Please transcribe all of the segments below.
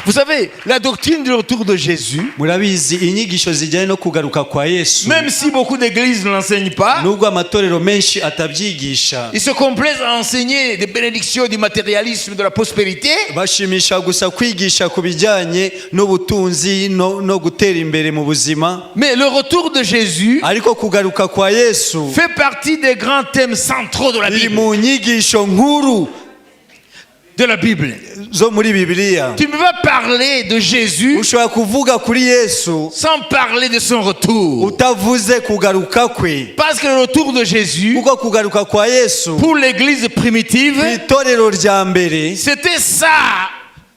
Vous savez, la doctrine du retour de Jésus, murabizi inyigisho zijyanye no kugaruka kwa Yesu, même si beaucoup d'églises ne l'enseignent pas, nubwo amatorero menshi atabyigisha, ils se complaisent à enseigner des bénédictions, du matérialisme, de la prospérité. bashimisha gusa kwigisha ku bijyanye n'ubutunzi no gutera imbere mu buzima. Mais le retour de Jésus Ariko kugaruka kwa Yesu fait partie des grands thèmes centraux de la biri Bible. mu nyigisho nkuru De la Bible. zo muri Bibiliya. Tu ne peux pas parler de Jésus Ushobora kuvuga kuri Yesu sans parler de son retour. utavuze kugaruka kwe, Parce que le retour de Jésus, kuko kugaruka kwa Yesu pour l'église primitive, itorero rya mbere c'était ça,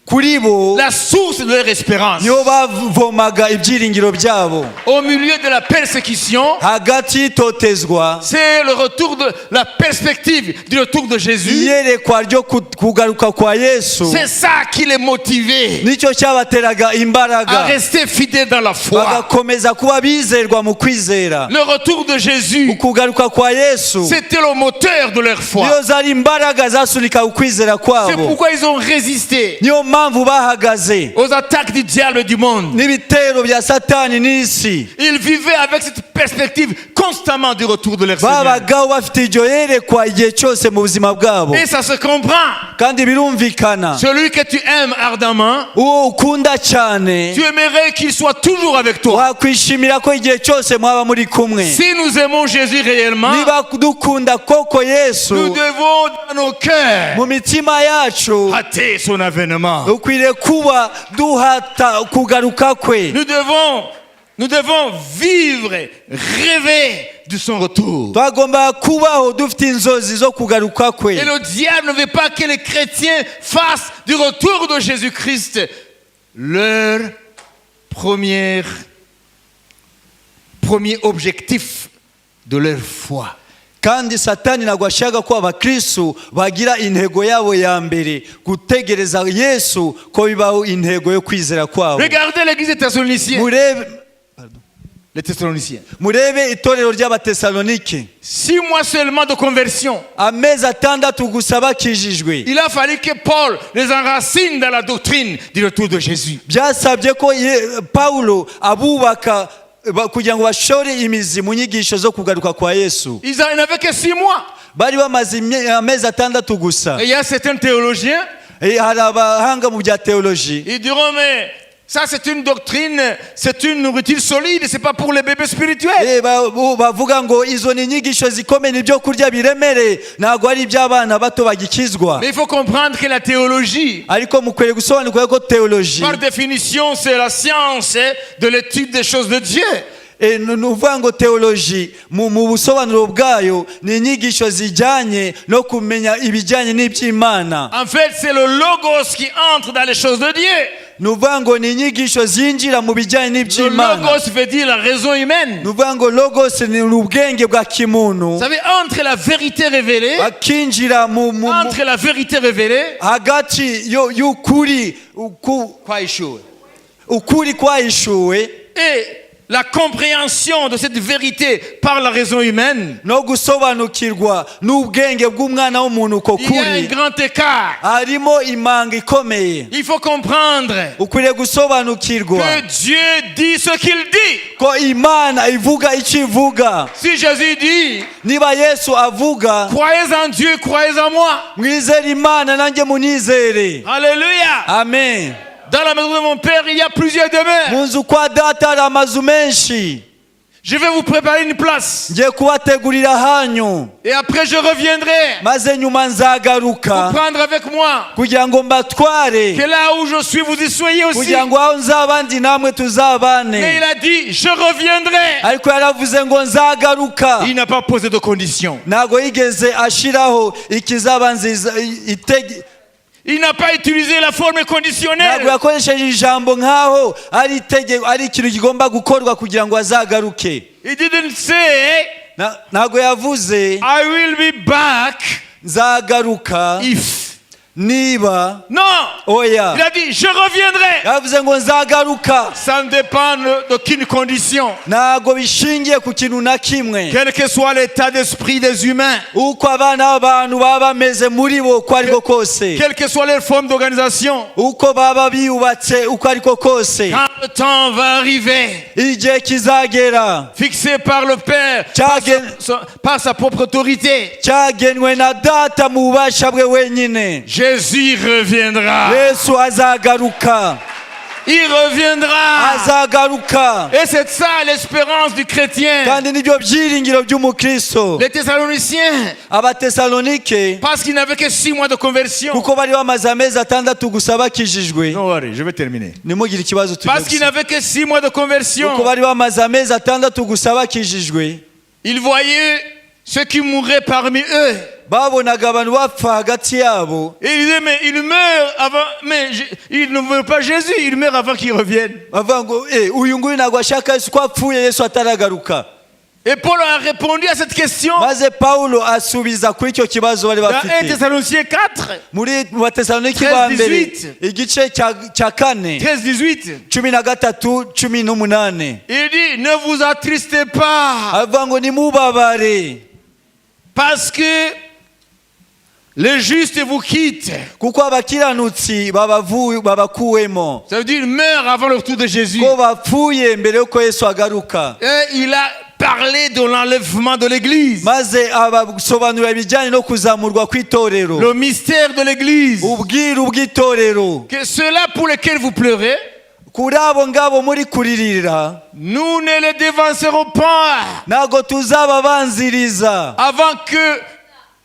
kuri bo la source de leur espérance. niyo bavomaga ibyiringiro byabo. Au milieu de la persécution, Hagati y'itotezwa c'est le retour de la perspective du retour de Jésus. iyerekwa ryo kugaruka kwa Yesu C'est ça qui les motivait nicyo cyabateraga à imbaraga rester fidèles dans la foi. bagakomeza kuba bizerwa mu kwizera. Le retour de Jésus, Ukugaruka kwa Yesu c'était le moteur de leur foi. niyo zari imbaraga zasunika ukwizera C'est kwabo, pourquoi ils ont résisté niyo mpamvu bahagaze aux attaques du diable et du monde. n'ibitero bya Satani n'isi. Ils vivaient avec cette perspective constamment du retour de leur Seigneur. babagaho bafite iryo yerekwa igihe cyose mu buzima bwabo, Et ça se comprend. kandi birumvikana. Celui que tu aimes ardemment, Uwo ukunda cyane tu aimerais qu'il soit toujours avec toi. wakwishimira ko igihe cyose mwaba muri kumwe. Si nous aimons Jésus réellement, Niba dukunda koko Yesu nous devons dans nos cœurs mu mitima yacu, hâter son avènement. ukwiriye kuba duhata kugaruka kwe. Nous devons vivre, rêver de son retour. Twagomba kubaho dufite inzozi zo kugaruka kwe. Et le diable ne veut pas que les chrétiens fassent du retour de Jésus-Christ leur premier objectif de leur foi. Kandi Satani ntabwo ashaka ko abakristo bagira intego yabo ya mbere gutegereza Yesu ko bibaho intego yo kwizera kwabo. Regardez l'église des Thessaloniciens. Les Thessaloniciens. Murebe itorero ry'Abatesalonike. 6 mois seulement de conversion. Amezi atandatu gusa bakijijwe. Il a fallu que Paul les enracine dans la doctrine du retour de Jésus. Byasabye ko Paulo abubaka kugira ngo bashore imizi mu nyigisho zo kugaruka kwa Yesu. Ils n'avaient que 6 mois. Bari bamaze amezi atandatu gusa. Et il y a certains théologiens, hari abahanga mu bya teoloji, ils diront mais ça c'est une doctrine, c'est une nourriture solide, c'est pas pour les bébés spirituels. bavuga ngo izo ni inyigisho zikomeye n'ibyo kurya biremere, ntabwo ari iby'abana bato bagikizwa. Mais il faut comprendre que la théologie, Ariko mukwiriye gusobanukirwa ko teoloji par définition, c'est la science de l'étude des choses de Dieu. nuvuga ngo teoloji mu busobanuro bwayo ni inyigisho zijyanye no kumenya ibijyanye n'iby'Imana. En fait, c'est le logos qui entre dans les choses de Dieu. Nuvuga ngo ni inyigisho zinjira mu bijyanye Le n'iby'Imana. logos veut dire la raison humaine. Nuvuga ngo logos ni ubwenge bwa kimuntu. Vous savez, entre la vérité révélée, akinjira entre la vérité révélée, hagati y'ukuri ukuri kwahishuwe et la compréhension de cette vérité par la raison humaine, no gusobanukirwa n'ubwenge bw'umwana w'umuntu uko il y a un kuri grand écart. harimo imanga ikomeye. Il faut comprendre Ukwiriye gusobanukirwa que Dieu dit ce qu'il dit. ko Imana ivuga icyo ivuga. Si Jésus dit, Niba Yesu avuga croyez en Dieu, croyez en moi. mwizere Imana nanjye munizere. Alléluia. Amen. Dans la maison de mon père, il y a plusieurs demeures. Mu nzu kwa data hari amazu menshi. Je vais vous préparer une place. Ngiye kubategurira hanyu, Et après je reviendrai maze nyuma nzagaruka vous prendre avec moi. kugira ngo mbatware, Que là où je suis, vous y soyez aussi. kugira ngo aho nzaba ndi namwe Mais tuzabane. il a dit, je reviendrai. Ariko yaravuze ngo nzagaruka. Il n'a pas posé de conditions. Ntabwo yigeze ashiraho ikizabanziza Il n'a pas utilisé la forme ntabwo conditionnelle. yakoresheje ijambo nk'aho ari ikintu kigomba gukorwa kugira ngo azagaruke. He didn't say, Ntabwo yavuze I will be back nzagaruka if. niba Non. oya Il a dit, je reviendrai. yavuze ngo nzagaruka Ça ne dépend d'aucune condition. ntago bishingiye ku kintu na kimwe Quel que soit l'état d'esprit des humains, uko abana b'abantu baba bameze muri bo uko ariko kose quelle que soit leur forme d'organisation, uko baba biyubatse uko ariko kose quand le temps va arriver, igihe kizagera fixé par le Père, par sa propre autorité, cyagenwe na data mu bubasha bwe wenyine Jésus reviendra. yesu azagaruka Il reviendra. azagaruka Et c'est ça l'espérance du chrétien. kandi nibyo byiringiro by'umukristo Les Thessaloniciens, abatesalonike parce qu'ils n'avaient que 6 mois de conversion. kuko bari bamaze amezi atandatu gusa bakijijwe Non, allez, je vais terminer. nimugire ikibazo Parce qu'ils n'avaient que 6 mois de conversion. kuko bari bamaze amezi atandatu gusa bakijijwe Ils voyaient ceux qui mouraient parmi eux. babonaga abantu bapfa hagati yabo Et ils disaient, mais il meurt avant, il ne veut pas Jésus, il meurt avant qu'il revienne. bavuga ngo uyu nguyu ntabwo ashaka yesu ko apfuye yesu ataragaruka Et Paul a répondu à cette question maze pawulo asubiza kuri icyo kibazo bari dans 1 bafite Thessaloniciens 4, muri batesalonike ba mbere 13-18. igice cya kane 13-18. 13 18 Il dit, ne vous attristez pas, avuga ngo nimubabare parce que les justes vous quittent. kuko abakiranutsi babakuwemo Ça veut dire, il meurt avant le retour de Jésus. ko bapfuye mbere yuko yesu agaruka Et il a parlé de l'enlèvement de l'église. maze abasobanurira ibijyanye no kuzamurwa kw'itorero Le mystère de l'église. ubwiru bw'itorero Que ceux-là pour lesquels vous pleurez, kuri abo ngabo muri kuririra nous ne les dévancerons pas ntabwo tuzababanziriza avant que,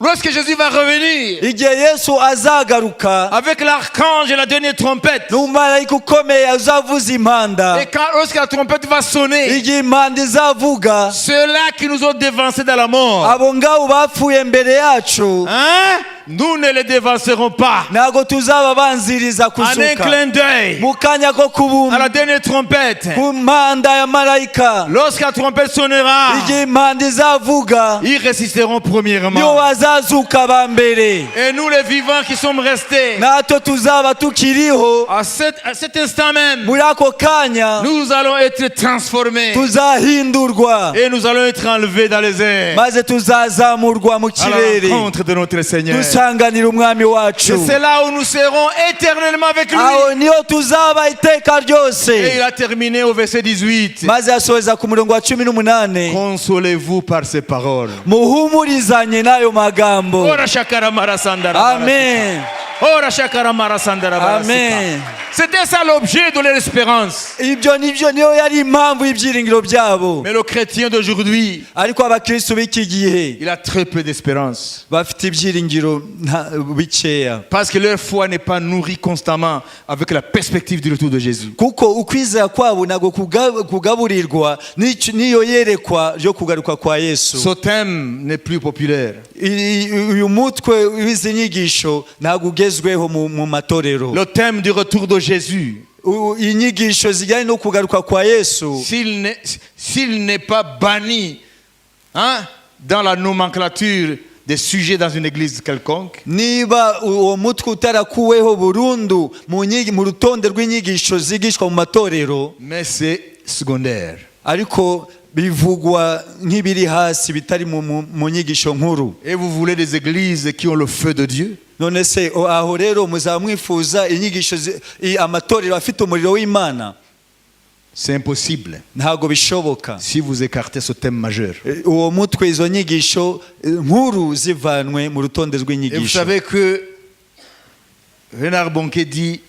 lorsque Jésus va revenir, igihe yesu azagaruka avec l'archange et la dernière trompette, n'umumarayika ukomeye uzavuza impanda et lorsque la trompette va sonner, igihe impanda izavuga ceux-là qui nous ont dévancés dans la mort, abo ngabo bapfuye mbere yacu hein, nous ne les dévancerons pas. ntabwo tuzababanziriza En un kuzuka clin d'œil, mu kanya ko à la kubumba dernière trompette, ku mpanda ya marayika lorsque la trompette sonnera, igihe impanda izavuga ils résisteront niyo premièrement. bazazuka ba mbere Et nous les vivants qui sommes restés, natwe tuzaba tukiriho à cet instant même, muri ako kanya nous allons être transformés tuzahindurwa et nous allons être enlevés dans les airs maze tuzazamurwa mu à la kirere rencontre de notre Seigneur. dusanganira umwami wacu Et c'est là où nous serons éternellement avec lui. aho niho tuzaba iteka Et ryose il a terminé au verset 18. maze asoheza ku murongo wa 18 Consolez-vous par ces paroles. muhumurizanye n'ayo magambo Ora shakara marasandara barasika. amen Ora shakara marasandara barasika. amen C'était ça l'objet de leur espérance. ibyo nibyo niyo yari impamvu y'ibyiringiro byabo Mais le chrétien d'aujourd'hui, ariko abakristo b'iki gihe il a très peu d'espérance. bafite ibyiringiro bikeya Parce que leur foi n'est pas nourrie constamment avec la perspective du retour de Jésus. kuko ukwizera kwabo ntabwo kugaburirwa n'iyo yerekwa ryo kugaruka kwa yesu Ce thème n'est plus populaire. uyu mutwe w'izi nyigisho ntabwo ugezweho mu matorero Le thème du retour de Jésus, inyigisho zijyanye no kugaruka kwa yesu s'il n'est pas banni, hein, dans la nomenclature des sujets dans une église quelconque, niba uwo mutwe utarakuweho burundu mu rutonde rw'inyigisho zigishwa mu matorero mais c'est secondaire. ariko bivugwa nk'ibiri hasi bitari mu nyigisho nkuru. Et vous voulez des églises qui ont le feu de Dieu? None se aho rero muzaba mwifuza inyigisho amatorero afite umuriro w'Imana? C'est impossible ntago bishoboka si vous écartez ce thème majeur. uwo mutwe izo nyigisho nkuru zivanwe mu rutonde Et vous rw'inyigisho. savez que Renard Bonquet dit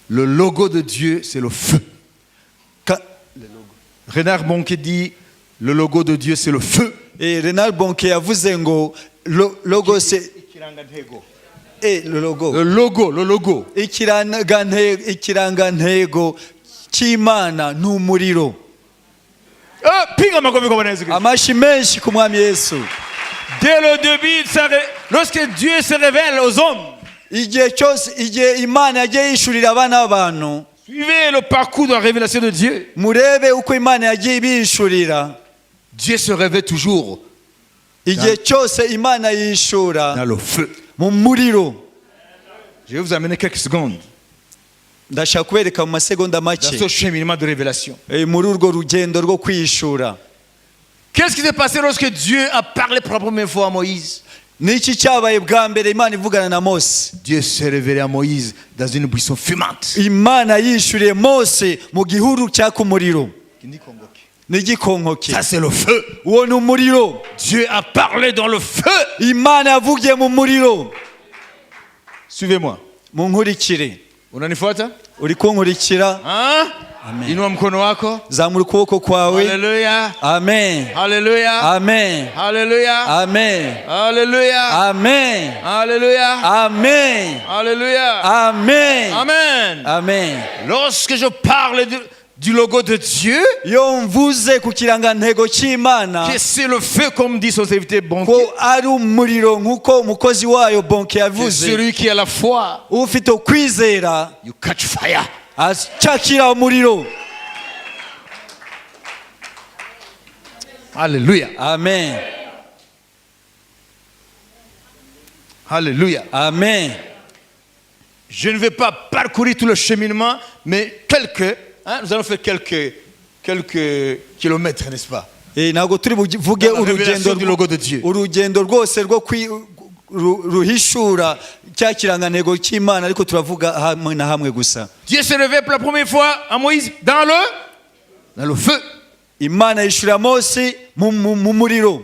le logo de Dieu c'est le feu. Renard Bonquet dit le logo de Dieu c'est le feu. Renard Bonquet yavuze ngo logo c'est le logo ikirangantego cy'Imana n'umuriro. Amashi menshi ku mwami Yesu. Dès le début, lorsque Dieu se révèle aux hommes, igihe Imana yagiye yishurira abana b'abantu, suivez le parcours de la révélation de Dieu. murebe uko Imana yagiye ibishurira. Dieu se révèle toujours igihe cyose Imana yishura dans le feu. mu muriro. Je vais vous amener quelques secondes ndashaka kubereka mu masegonda dans make ce cheminement de révélation. muri urwo rugendo rwo kwishura. Qu'est-ce qui s'est passé lorsque Dieu a parlé pour la première fois à Moïse? Niki cyabaye bwa mbere Imana ivugana na Mose? Dieu s'est révélé à Moïse dans une buisson fumante. Imana yishuriye Mose mu gihuru cyaka umuriro n'igikonkoke. Ça c'est le feu. Uwo ni umuriro. Dieu a parlé dans le feu. Imana yavugiye mu muriro. Suivez-moi. Munkurikire. Unanifuata? Uri kunkurikira? Amen. Inua mkono wako. Zamura ukuboko kwawe. Hallelujah. Amen. Hallelujah. Amen. Hallelujah. Amen. Hallelujah. Amen. Hallelujah. Amen. Hallelujah. Amen. Amen. Amen. Lorsque je parle du logo de Dieu, Yo mvuze ku kirangantego cy'Imana que c'est le feu comme dit son serviteur Bonke, ko ari umuriro nk'uko umukozi wayo Bonke que yavuze. celui qui a la foi, Ufite ukwizera you catch fire. acakira umuriro. Alléluia. Amen. Alléluia. Amen. Je ne vais pas parcourir tout le cheminement, mais nous allons faire quelques kilomètres, n'est-ce pas? Ntabwo turi buvuge Dans la révélation du logo de Dieu. urugendo rwose rwo ruhishura cya kirangantego cy'Imana, ariko turavuga hamwe na hamwe gusa. Dieu se révèle pour la première fois à Moïse dans le feu. Imana yishura Mose mu muriro.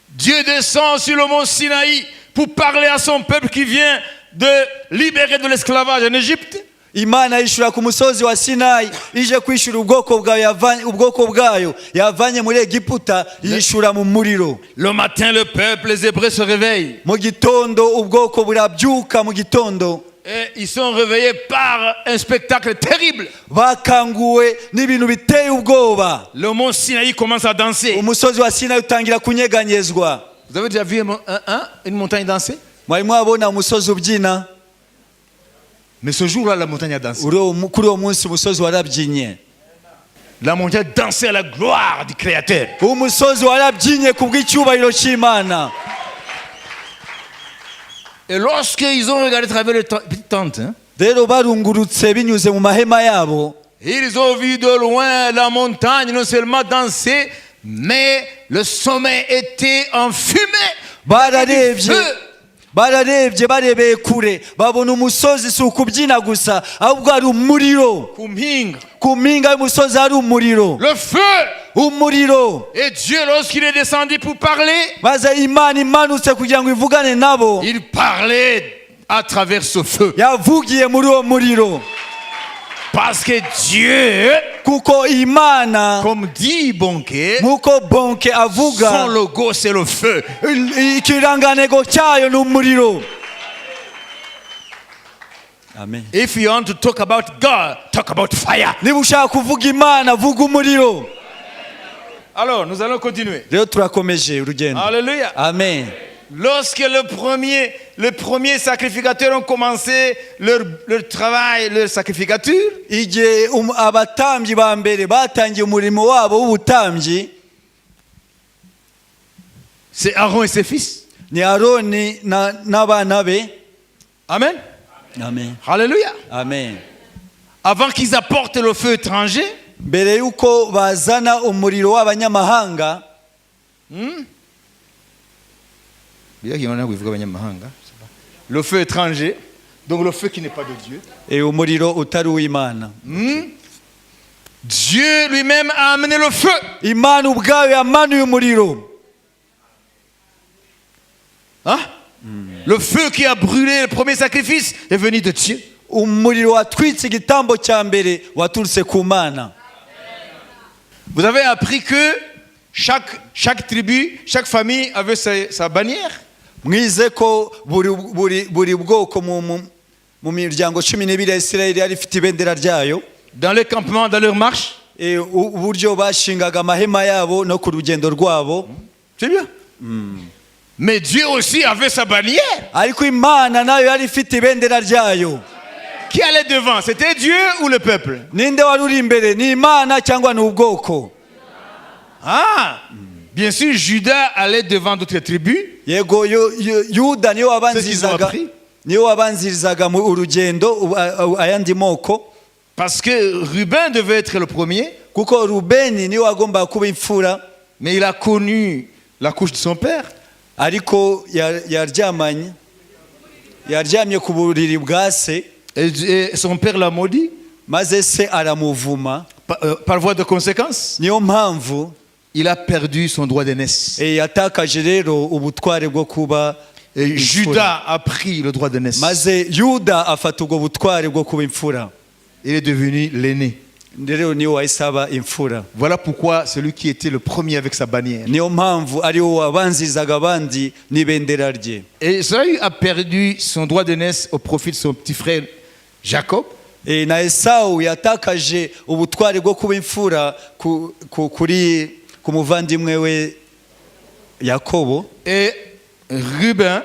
Dieu descend sur le mont Sinaï pour parler à son peuple qui vient de libérer de l'esclavage en Égypte. Imana yishura ku musozi wa Sinayi ije kwishura ubwoko bwayo yavanye muri Egiputa, yishura mu muriro. Le matin, le peuple, les Hébreux se réveillent. Mu gitondo ubwoko burabyuka mu gitondo. Et ils sont réveillés par un spectacle terrible. Bakanguwe n'ibintu biteye ubwoba. Le mont Sinaï commence à danser. Umusozi wa Sinayi utangira kunyeganyezwa. Vous avez déjà vu une montagne danser? Mwari mwabona umusozi ubyina? Mais ce jour-là, la montagne a dansé. Kuri uwo munsi umusozi warabyinye. La montagne dansait à la gloire du Créateur. Umusozi warabyinye kubw'icyubahiro cy'Imana. Et lorsqu'ils ont regardé à travers les petites tentes, rero barungurutse binyuze mu mahema yabo, ils ont vu de loin la montagne non seulement danser, mais le sommet était en fumée. Bararebye barebeye kure babona umusozi si ukubyina gusa ahubwo ari umuriro. Ku mpinga y'umusozi ari umuriro. Le feu. Umuriro. Et Dieu, lorsqu'il est descendu pour parler, maze Imana imanutse kugira ngo ivugane nabo, il parlait à travers ce feu. Yavugiye muri uwo muriro. Parce que Dieu, kuko Imana, comme dit Bonke, nkuko Bonke avuga, son logo c'est le feu. Ikirangantego cyayo ni umuriro. Amen. If you want to talk about God, talk about fire. Niba ushaka kuvuga Imana, vuga umuriro. Alors, nous allons continuer. Rero turakomeje urugendo. Alléluia. Amen. Lorsque les premiers sacrificateurs ont commencé leur travail, leur sacrificature, igihe abatambyi ba mbere batangiye umurimo wabo w'ubutambyi, c'est Aaron et ses fils. Ni Aroni n'abana be. Amen. Amen. Alléluia. Amen. Avant qu'ils apportent le feu étranger, mbere yuko bazana umuriro w'abanyamahanga, le feu étranger, donc le feu qui n'est pas de Dieu, umuriro utari uw'Imana. Dieu lui-même a amené le feu. Imana ubwayo yamanuye umuriro. Le feu qui a brûlé le premier sacrifice est venu de Dieu. Umuriro watwitse igitambo cya mbere waturutse ku Mana. Vous avez appris que chaque tribu, chaque famille avait sa bannière. Mwize ko buri bwoko mu miryango 12 ya Isirayeli yari ifite ibendera ryayo. Dans les campements, dans leur marche. Uburyo bashingaga amahema yabo no ku rugendo rwabo. C'est bien. Mais Dieu aussi avait sa bannière. Ariko Imana nayo yari ifite ibendera ryayo. Qui allait devant? C'était Dieu ou le peuple? Ninde wari uri imbere? Ni Imana cyangwa ni ubwoko? Bien sûr, Judas allait devant d'autres tribus. yego yuda niyo C'est ce qu'ils ont wabanzirizaga appris. niyo wabanzirizaga mu urugendo ayandi moko, Parce que Ruben devait être le premier, kuko rubeni niyo wagombaga kuba imfura, mais il a connu la couche de son père. ariko yaryamye ku buriri bwa se, Et son père l'a maudit maze se aramuvuma. par voie de conséquence. Niyo mpamvu Il a perdu son droit d'aînesse. yatakaje rero ubutware bwo kuba Et imfura. Judas a pris le droit d'aînesse. maze yuda afata ubwo butware bwo kuba imfura, Il est devenu l'aîné. rero niyo wahise aba imfura. Voilà pourquoi celui qui était le premier avec sa bannière. Niyo mpamvu ariwo wabanzirizaga abandi n'ibendera rye. Et Saül a perdu son droit d'aînesse au profit de son petit frère Jacob. Na Esawu yatakaje ubutware bwo kuba imfura ku muvandimwe we Yakobo. Et Ruben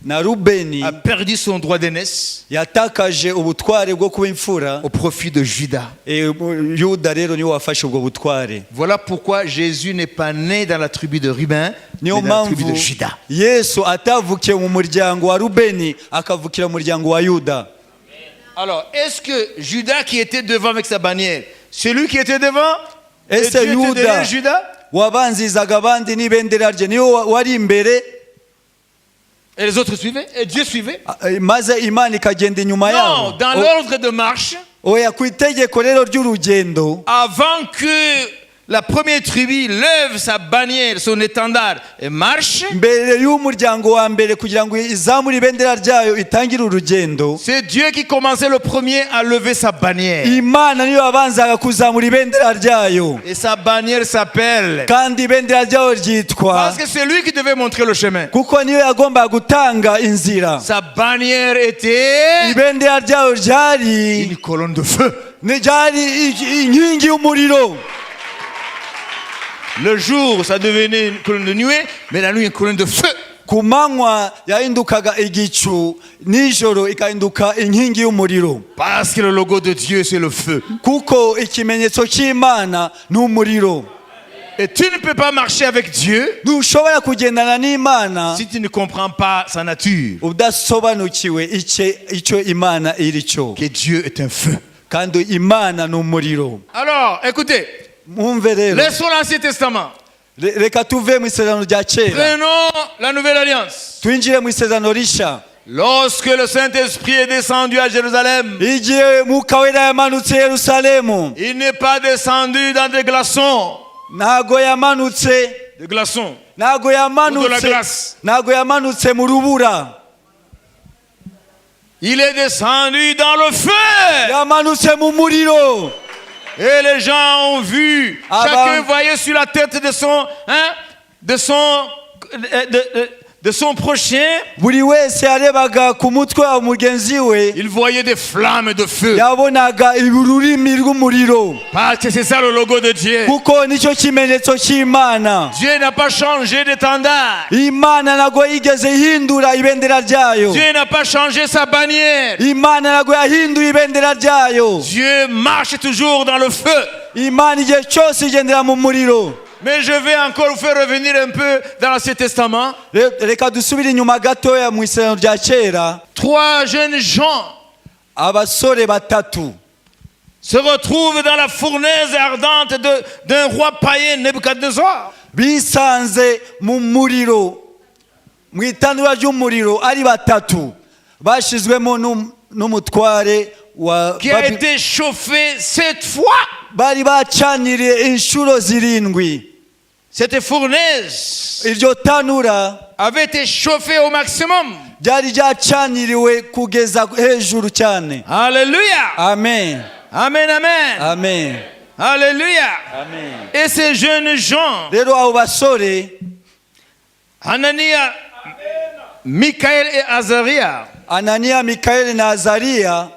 Na Rubeni a perdu son droit d'aînesse yatakaje ubutware bwo kuba imfura, au profit de Judas. Yuda rero niwe wafashe ubwo butware. Voilà pourquoi Jésus n'est pas né dans la tribu de Ruben, mais Niyo dans la tribu de mpamvu Judas. Yesu atavukiye mu muryango wa Rubeni akavukira mu muryango wa Yuda. Alors, est-ce que Judas qui était devant avec sa bannière, c'est lui qui était devant et Ese Dieu était Yuda derrière Judas? wabanzizaga abandi n'ibendera rye niyo wari imbere, Et les autres suivaient? Et Dieu suivait? maze Imana ikagenda inyuma Non, yabo? dans l'ordre de marche, Oya, ku itegeko rero ry'urugendo, avant que la première tribu lève sa bannière, son étendard et marche, mbere y'umuryango wa mbere kugira ngo izamure ibendera ryayo itangire urugendo, c'est Dieu qui commençait le premier à lever sa bannière. Imana niyo yabanzaga kuzamura ibendera ryayo, Et sa bannière s'appelle, kandi ibendera ryayo ryitwa, parce que c'est lui qui devait montrer le chemin. kuko niyo yagombaga gutanga inzira. Sa bannière était Ibendera ryayo ryari une colonne de feu. inkingi y'umuriro. Le jour, ça devenait une colonne de nuée, mais la nuit, une colonne de feu. Ku manywa yahindukaga igicu, nijoro ikahinduka inkingi y'umuriro, Parce que le logo de Dieu, c'est le feu. kuko ikimenyetso cy'Imana ni umuriro. Et tu ne peux pas marcher avec Dieu Ntushobora kugendana n'Imana si tu ne comprends pas sa nature. udasobanukiwe icyo Imana iri cyo, Que Dieu est un feu. kandi Imana ni umuriro. Alors, écoutez, Mwumve rero, laissons l'Ancien Testament. reka tuve mu isezerano rya kera Prenons la Nouvelle Alliance. twinjire mu isezerano rishya. Lorsque le Saint-Esprit est descendu à Jérusalem, Igihe Mwuka Wera yamanutse Yerusalemu, il n'est pas descendu dans des glaçons. ntago yamanutse Des glaçons. ntago Ou de la yamanutse glace. ntago yamanutse mu rubura, Il est descendu dans le feu. yamanutse mu muriro. Et les gens ont vu. Ah Chacun ben. voyait sur la tête de son, de son prochain. Buri wese yarebaga ku mutwe wa mugenzi we, Il voyait des flammes de feu. yabonaga ururimi rw'umuriro, Parce que c'est ça le logo de Dieu. kuko nicyo kimenyetso cy'Imana. Dieu n'a pas changé d'étendard. Imana ntago yigeze ihindura ibendera ryayo, Dieu n'a pas changé sa bannière. Imana ntago yahinduye ibendera ryayo. Dieu marche toujours dans le feu. Imana igihe cyose igendera mu muriro. Mais je vais encore vous faire revenir un peu dans l'Ancien Testament. Reka dusubire inyuma gatoya mu isezerano rya kera. 3 jeunes gens Abasore batatu se retrouvent dans la fournaise ardente d'un roi païen, Nebuchadnezzar. bisanze mu muriro, mu itanura ry'umuriro ari batatu, bashizwemo n'umutware wa Qui a été chauffé 7 fois. bari bacaniriye inshuro 7. Cette fournaise Iryo tanura avait été chauffée au maximum. ryari ryacaniriwe kugeza hejuru cyane. Alléluia. Amen, Amen, amen. amen, Alléluia. amen. Et ces jeunes gens, Rero abo basore Hanania, Michael et Azaria, Anania, Mikaeli na Azariya,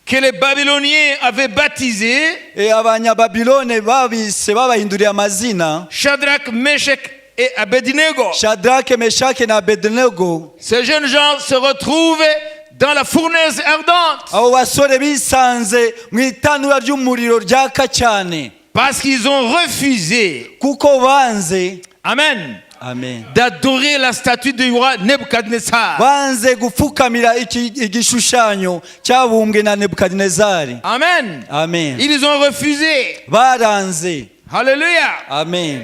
que les Babyloniens avaient baptisés, abanyababilone babise babahinduriye amazina, Shadrach, Meshach et Abednego. Shadrake, Meshake na Abednego. Ces jeunes gens se retrouvaient dans la fournaise ardente. Abo basore bisanze mu itanura ry'umuriro ryaka cyane. Parce qu'ils ont refusé, kuko banze amen, amen d'adorer la statue du roi Nebuchadnezzar. banze gupfukamira igishushanyo cyabumbwe na Nebukadinezari. Amen. Amen. Ils ont refusé, Baranze. alléluia, Amen.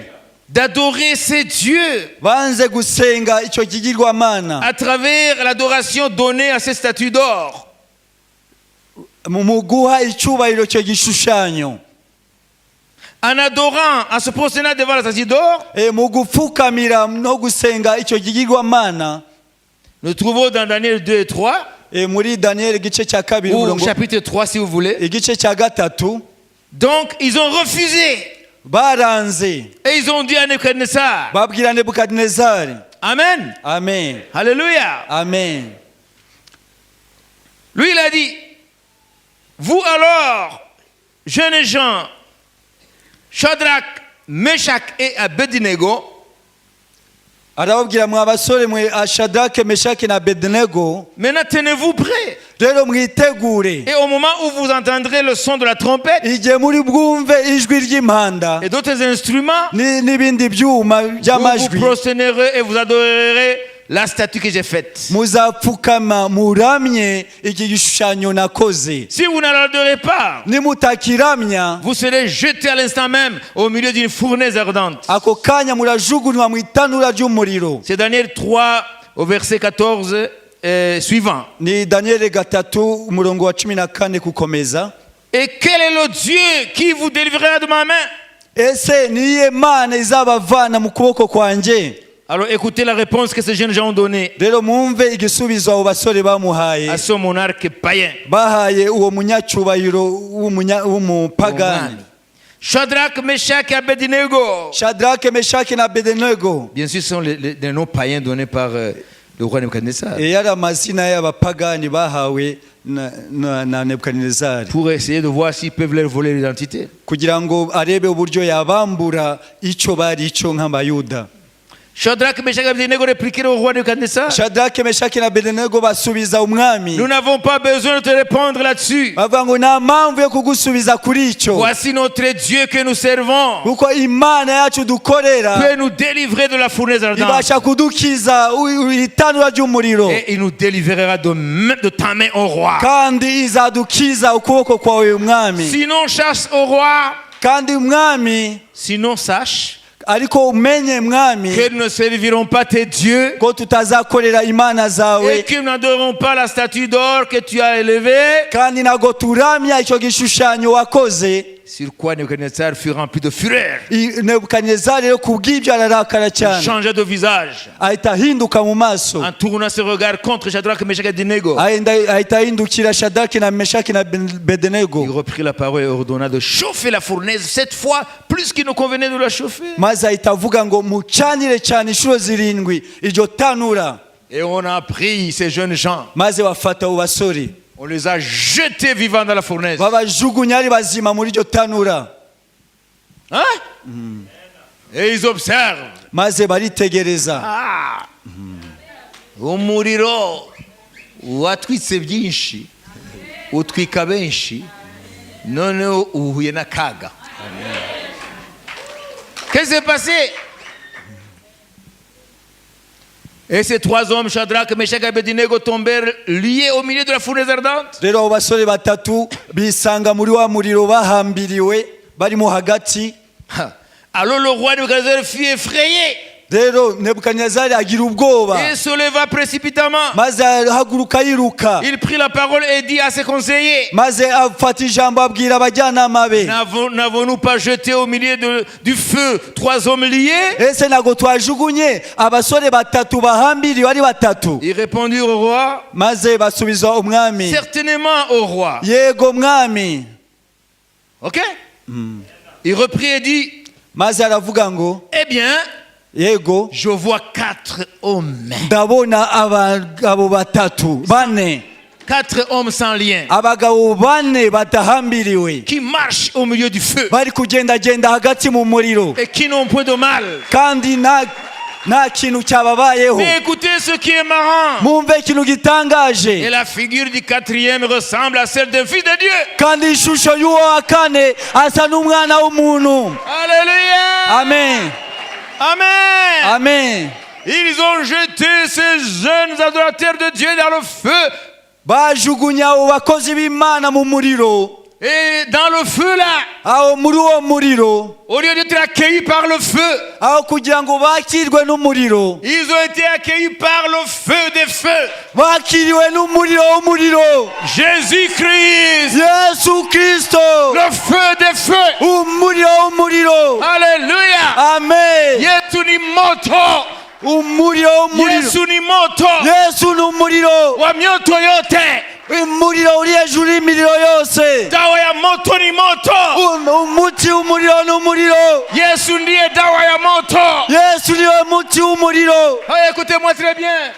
d'adorer ces dieux Banze gusenga icyo kigirwamana à travers l'adoration donnée à ces statues d'or. mu guha icyubahiro cyo gishushanyo. En adorant, en se prosternant devant la statue d'or, Mu gupfukamira no gusenga icyo kigirwamana, nous trouvons dans Daniel 2 et 3, muri Daniel igice cya kabiri ou umurongo chapitre 3 si vous voulez. igice cya gatatu. Donc, ils ont refusé. Baranze Et ils ont dit à Nebuchadnezzar, babwira Nebukadinezari. amen, Amen. alléluia. Amen. Lui, il a dit, vous alors, jeunes gens, Shadrach, Meshach et Abednego, Arababwira mwa basore mwe Shadrake, Meshaki na Abednego, maintenant tenez-vous prêts. rero mwitegure Et au moment où vous entendrez le son de la trompette igihe muri bwumve ijwi ry'impanda et d'autres instruments, n'ibindi byuma vous vous by'amajwi, prosternerez et vous adorerez la statue que j'ai faite. muzapfukama muramye iki gishushanyo nakoze. Si vous ne l'adorez pas, Nimutakiramya, vous serez jetés à l'instant même au milieu d'une fournaise ardente. ako kanya murajugunywa mu itanura ry'umuriro. C'est Daniel 3 au verset 14 suivant. Ni Daniel gatatu umurongo wa 14 kukomeza. Et quel est le Dieu qui vous délivrera de ma main? Ese niye Mana izabavana mu kuboko kwanje? Alors écoutez la réponse que ces jeunes gens ont donnée Rero mwumve igisubizo abo basore bamuhaye, à ce monarque païen. bahaye uwo munyacyubahiro w'umupagani. Shadrach, Meshach et Abednego. Shadrake, Meshaki na Abednego. Bien sûr, ce sont les noms païens donnés par le roi Nebuchadnezzar. Yari amazina y'abapagani bahawe na Nebukadinezari, Pour essayer de voir s'ils peuvent leur voler l'identité. kugira ngo arebe uburyo yabambura icyo bari cyo nk'abayuda. Shadrach, Meshach et Abednego répliquèrent au roi Nebuchadnezzar. Shadrake, Meshaki na Abednego basubiza umwami, Nous n'avons pas besoin de te répondre là-dessus. bavuga ngo nta mpamvu yo kugusubiza kuri icyo, Voici notre Dieu que nous servons. kuko Imana yacu dukorera Peut nous délivrer de la fournaise ardente. ibasha kudukiza itanura ry'umuriro, Et il nous délivrera de ta main au roi. kandi izadukiza ukuboko kwawe umwami. Sinon, chasse au roi. Kandi umwami, Sinon, sache ariko umenye mwami que nous ne servirons pas tes dieux ko tutazakorera imana et zawe, que nous n'adorons pas la statue d'or que tu as élevée. kandi ntago turamya icyo gishushanyo wakoze. Sur quoi Nebuchadnezzar fut rempli de fureur. Nebukadinezari rero kubw'ibyo ararakara Il cyane, changea de visage ahita ahinduka mu maso, en tournant ses regards contre Shadrach, Meshach et Abednego. ahita ahindukira Shadraki na Meshaki na Il Abednego, reprit la parole et ordonna de chauffer la fournaise cette fois plus qu'il ne convenait de la chauffer. maze ahita avuga ngo mucanire cyane inshuro 7 iryo tanura. Et on a pris ces jeunes gens, Maze bafata abo basore on les a jetés vivants dans la fournaise. babajugunya ari bazima muri iryo tanura, Hein? Et ils observent. maze baritegereza. Ah! Umuriro watwitse byinshi utwika benshi noneho uhuye n'akaga. Qu'est-ce qui s'est passé? Et ces 3 hommes, Shadrach, Meshach et Abednego, tombèrent liés au milieu de la fournaise ardente. Rero abo basore batatu bisanga muri wa muriro bahambiriwe barimo hagati. Alors le roi Nebuchadnezzar fut effrayé Rero Nebukadinezari agira ubwoba, et se leva précipitamment. maze ahaguruka yiruka, Il prit la parole et dit à ses conseillers, maze afata ijambo abwira abajyanama be, n'avons-nous pas jeté au milieu du feu 3 hommes liés? ese ntago twajugunye abasore batatu bahambiriwe ari batatu? Ils répondirent au roi, Maze basubiza umwami, certainement au roi. yego mwami. Ok? Il reprit et dit, Maze aravuga ngo, eh bien, yego je vois 4 hommes. ndabona abagabo batatu bane, 4 hommes sans lien abagabo bane batahambiriwe qui marchent au milieu du feu bari kugendagenda hagati mu muriro, et qui n'ont point de mal. kandi nta kintu cyababayeho. Mais écoutez ce qui est marrant. Mumve ikintu Et gitangaje, la figure du quatrième ressemble à celle d'un fils de Dieu. kandi ishusho y'uwo wa kane asa n'umwana w'umuntu. Alléluia. Amen, Amen. amen. Ils ont jeté ces jeunes adorateurs de Dieu dans le feu. Bajugunya abo bakozi b'Imana mu muriro. Et dans le feu là, Aho muri uwo muriro, au lieu d'être accueillis par le feu, aho kugira ngo bakirwe n'umuriro, ils ont été accueillis par le feu des feux. bakiriwe n'umuriro w'umuriro. Jésus-Christ, Yesu Kristo, le feu des feux. umuriro w'umuriro. Alléluia. Amen. Yesu ni moto. Umuriro w'umuriro. Yesu ni moto. Yesu ni umuriro. Wa mioto yote. Umuriro uri hejuru y'imiriro yose. Dawa ya moto ni moto. Umuti w'umuriro ni umuriro. Yesu ndiye dawa ya moto. Yesu niwe muti w'umuriro. Ah, écoutez-moi très bien.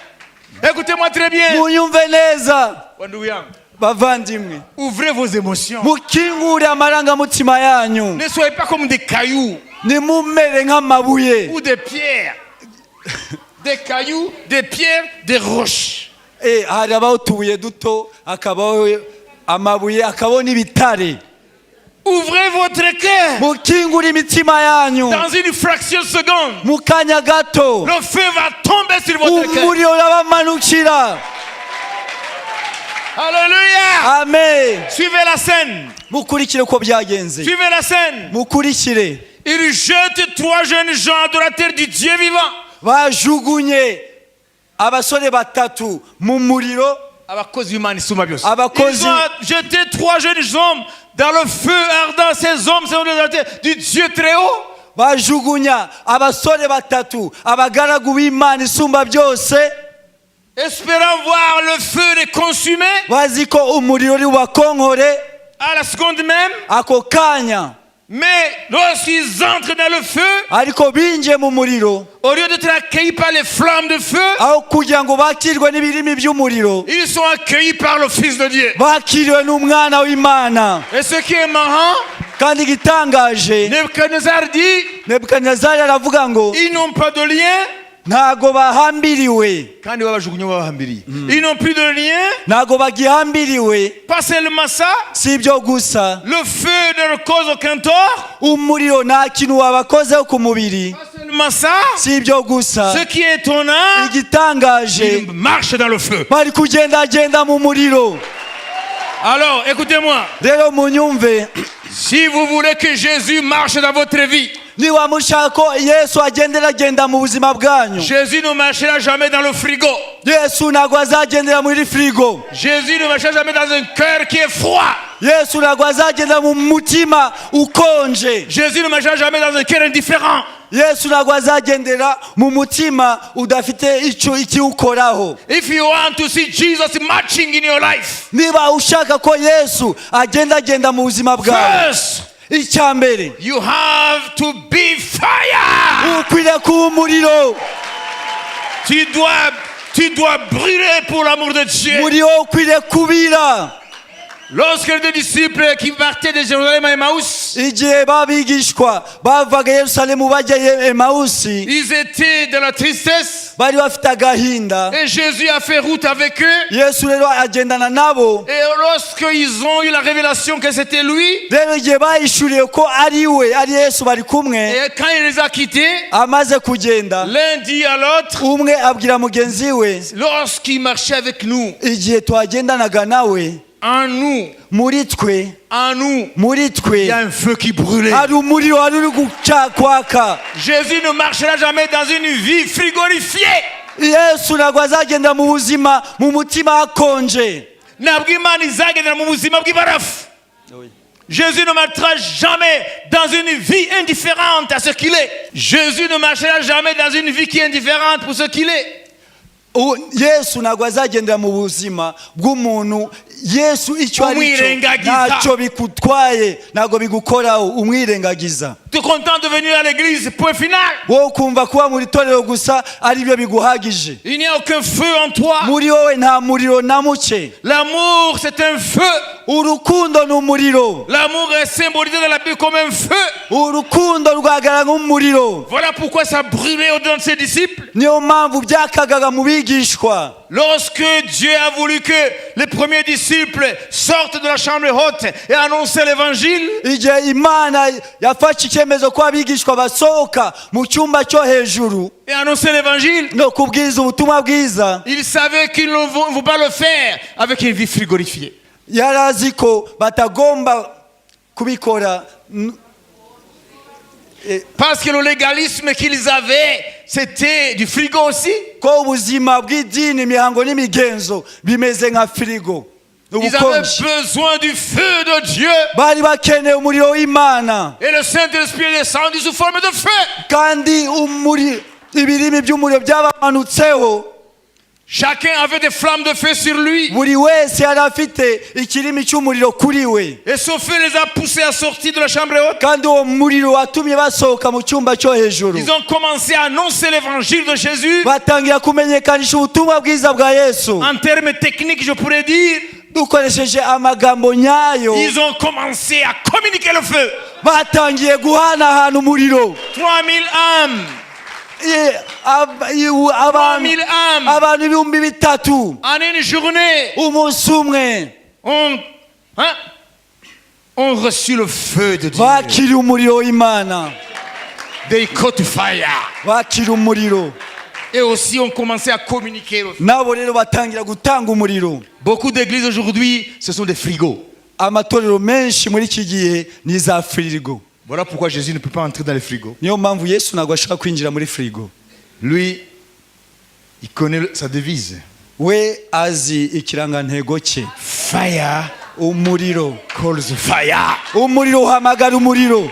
Écoutez-moi très bien. Munyumve neza Wandugu yangu, bavandimwe, ouvrez vos émotions. mukingure amarangamutima yanyu, Ne soyez pas comme des cailloux nimumere nk'amabuye. ou des pierres. Des cailloux, des pierres, des roches. Harabaho utubuye duto, hakabaho amabuye, hakabaho n'ibitare. Ouvrez votre cœur. Mukingure imitima yanyu, Dans une fraction de seconde, mu kanya gato le feu va tomber sur votre cœur. umuriro urabamanukira. Alléluia. Amen. Suivez la scène. Mukurikire uko byagenze, Suivez la scène. mukurikire. Il jette 3 jeunes gens adorateurs du Dieu vivant. Bajugunye abasore batatu mu muriro. Abakozi b'Imana isumba byose. Abakozi- Ils ont jeté 3 jeunes hommes dans le feu ardent. Ces hommes sont des adorateurs du Dieu très haut. Bajugunya abasore batatu, abagaragu b'Imana isumba byose, Espérant voir le feu les consumer bazi ko umuriro uri bubakonkore à la seconde même. ako kanya. Mais lorsqu'ils entrent dans le feu, Ariko binjiye mu muriro, au lieu d'être accueillis par les flammes de feu, aho kugira ngo bakirwe n'ibirimi by'umuriro, ils sont accueillis par le Fils de Dieu. bakiriwe n'umwana w'Imana. Et ce qui est marrant, Kandi igitangaje, Nebuchadnezzar dit, Nebukadinezari aravuga ngo ils n'ont pas de lien. ntago bahambiriwe, Kandi babajugunye babahambiriye. Ils n'ont plus de lien. ntago bagihambiriwe. Pas seulement ça, Si ibyo gusa, le feu ne leur cause aucun tort. umuriro nta kintu wabakozeho ku mubiri. Pas seulement ça, Si ibyo gusa, ce qui est étonnant, igitangaje, ils marchent dans le feu. bari kugendagenda mu muriro. Alors, écoutez-moi. Rero munyumve, Si vous voulez que Jésus marche dans votre vie, niba mushaka ko Yesu agenderagenda mu buzima bwanyu, Jésus ne marchera jamais dans le frigo. Yesu ntabwo azagendera muri firigo. Jésus ne marchera jamais dans un cœur qui est froid. Yesu ntabwo azagendera mu mutima ukonje. Jésus ne marchera jamais dans un cœur indifférent. Yesu ntabwo azagendera mu mutima udafite icyo ikiwukoraho. If you want to see Jesus marching in your life, Niba ushaka ko Yesu agendagenda mu buzima bwawe, first, icya mbere you have to be fire. ukwiriye kuba umuriro. Tu dois brûler pour l'amour de Dieu. Umuriro ukwiriye kubira. Lorsque les 2 disciples qui partaient de Jérusalem à Emmaüs, Igihe babigishwa bavaga Yerusalemu bajya Emausi, ils étaient dans la tristesse bari bafite agahinda. et Jésus a fait route avec eux. Yesu rero agendana nabo. Et lorsqu'ils ont eu la révélation que c'était lui, Rero igihe bahishuriye ko ari we, ari Yesu bari kumwe, et quand il les a quittés, amaze kugenda, l'un dit à l'autre, umwe abwira mugenzi we, lorsqu'il marchait avec nous, igihe twagendanaga nawe, en nous, muri twe, il y a un feu qui brûlait. hari umuriro wari uri guca kwaka. Jésus ne marchera jamais dans une vie frigorifiée. Yesu ntabwo azagenda mu buzima mu mutima hakonje. Ntabwo Imana izagendera mu buzima bw'ibarafu. Jésus ne marchera jamais dans une vie indifférente à ce qu'il est. Jésus ne marchera jamais dans une vie qui est indifférente pour ce qu'il est. Yesu ntabwo azagendera mu buzima bw'umuntu yesu icyo ari cyo Umwirengagiza. ntacyo bigutwaye ntabwo bigukoraho umwirengagiza. Tu es content de venir à l'église, point final. wowe ukumva kuba mu itorero gusa ari byo biguhagije. Il n'y a aucun feu en toi. muri wowe nta muriro na muke. L'amour, c'est un feu. urukundo ni umuriro. L'amour est symbolisé dans la Bible comme un feu. urukundo rwagaragara nk'umuriro. Voilà pourquoi ça brûlait au-dedans de ses disciples. niyo mpamvu byakagaga mu bigishwa. Lorsque Dieu a voulu que les premiers disciples sortent de la chambre haute et annoncent l'évangile, igihe imana yafashe icyemezo ko abigishwa basohoka mu cyumba cyo hejuru et annoncer l'évangile, no kubwiza ubutumwa bwiza, ils savaient qu'ils ne vont pas le faire avec une vie frigorifiée. yari azi ko batagomba kubikora Parce que le légalisme qu'ils avaient, c'était du frigo aussi. ko ubuzima bw'idini imihango n'imigenzo bimeze nka firigo. Ils avaient besoin du feu de Dieu. bari bakeneye umuriro w'imana Et le Saint-Esprit est descendu sous forme de feu. kandi ibirimi by'umuriro byabamanutseho. Chacun avait des flammes de feu sur lui. buri wese yari afite ikirimi cy'umuriro kuri we, Et ce feu les a poussés à sortir de la chambre haute. kandi uwo muriro watumye basohoka mu cyumba cyo hejuru. Ils ont commencé à annoncer l'évangile de Jésus. batangira kumenyekanisha ubutumwa bwiza bwa yesu. En termes techniques, je pourrais dire, dukoresheje amagambo nyayo, ils ont commencé à communiquer le feu. batangiye guhanahana umuriro. 3000 âmes. 3000 âmes. abantu 3,000 En une journée, umunsi umwe ont reçu le feu de Dieu. bakira umuriro w'imana. They caught fire. bakira umuriro. Et aussi ont commencé à communiquer le feu. nabo rero batangira gutanga umuriro. Beaucoup d'églises aujourd'hui, ce sont des frigos. amatorero menshi muri iki gihe ni za firigo. Voilà pourquoi Jésus ne peut pas entrer dans les frigos. niyo mpamvu yesu ntabwo ashaka kwinjira muri firigo. Lui, il connaît sa devise. we azi ikirangantego cye. Fire umuriro calls fire. umuriro uhamagara umuriro.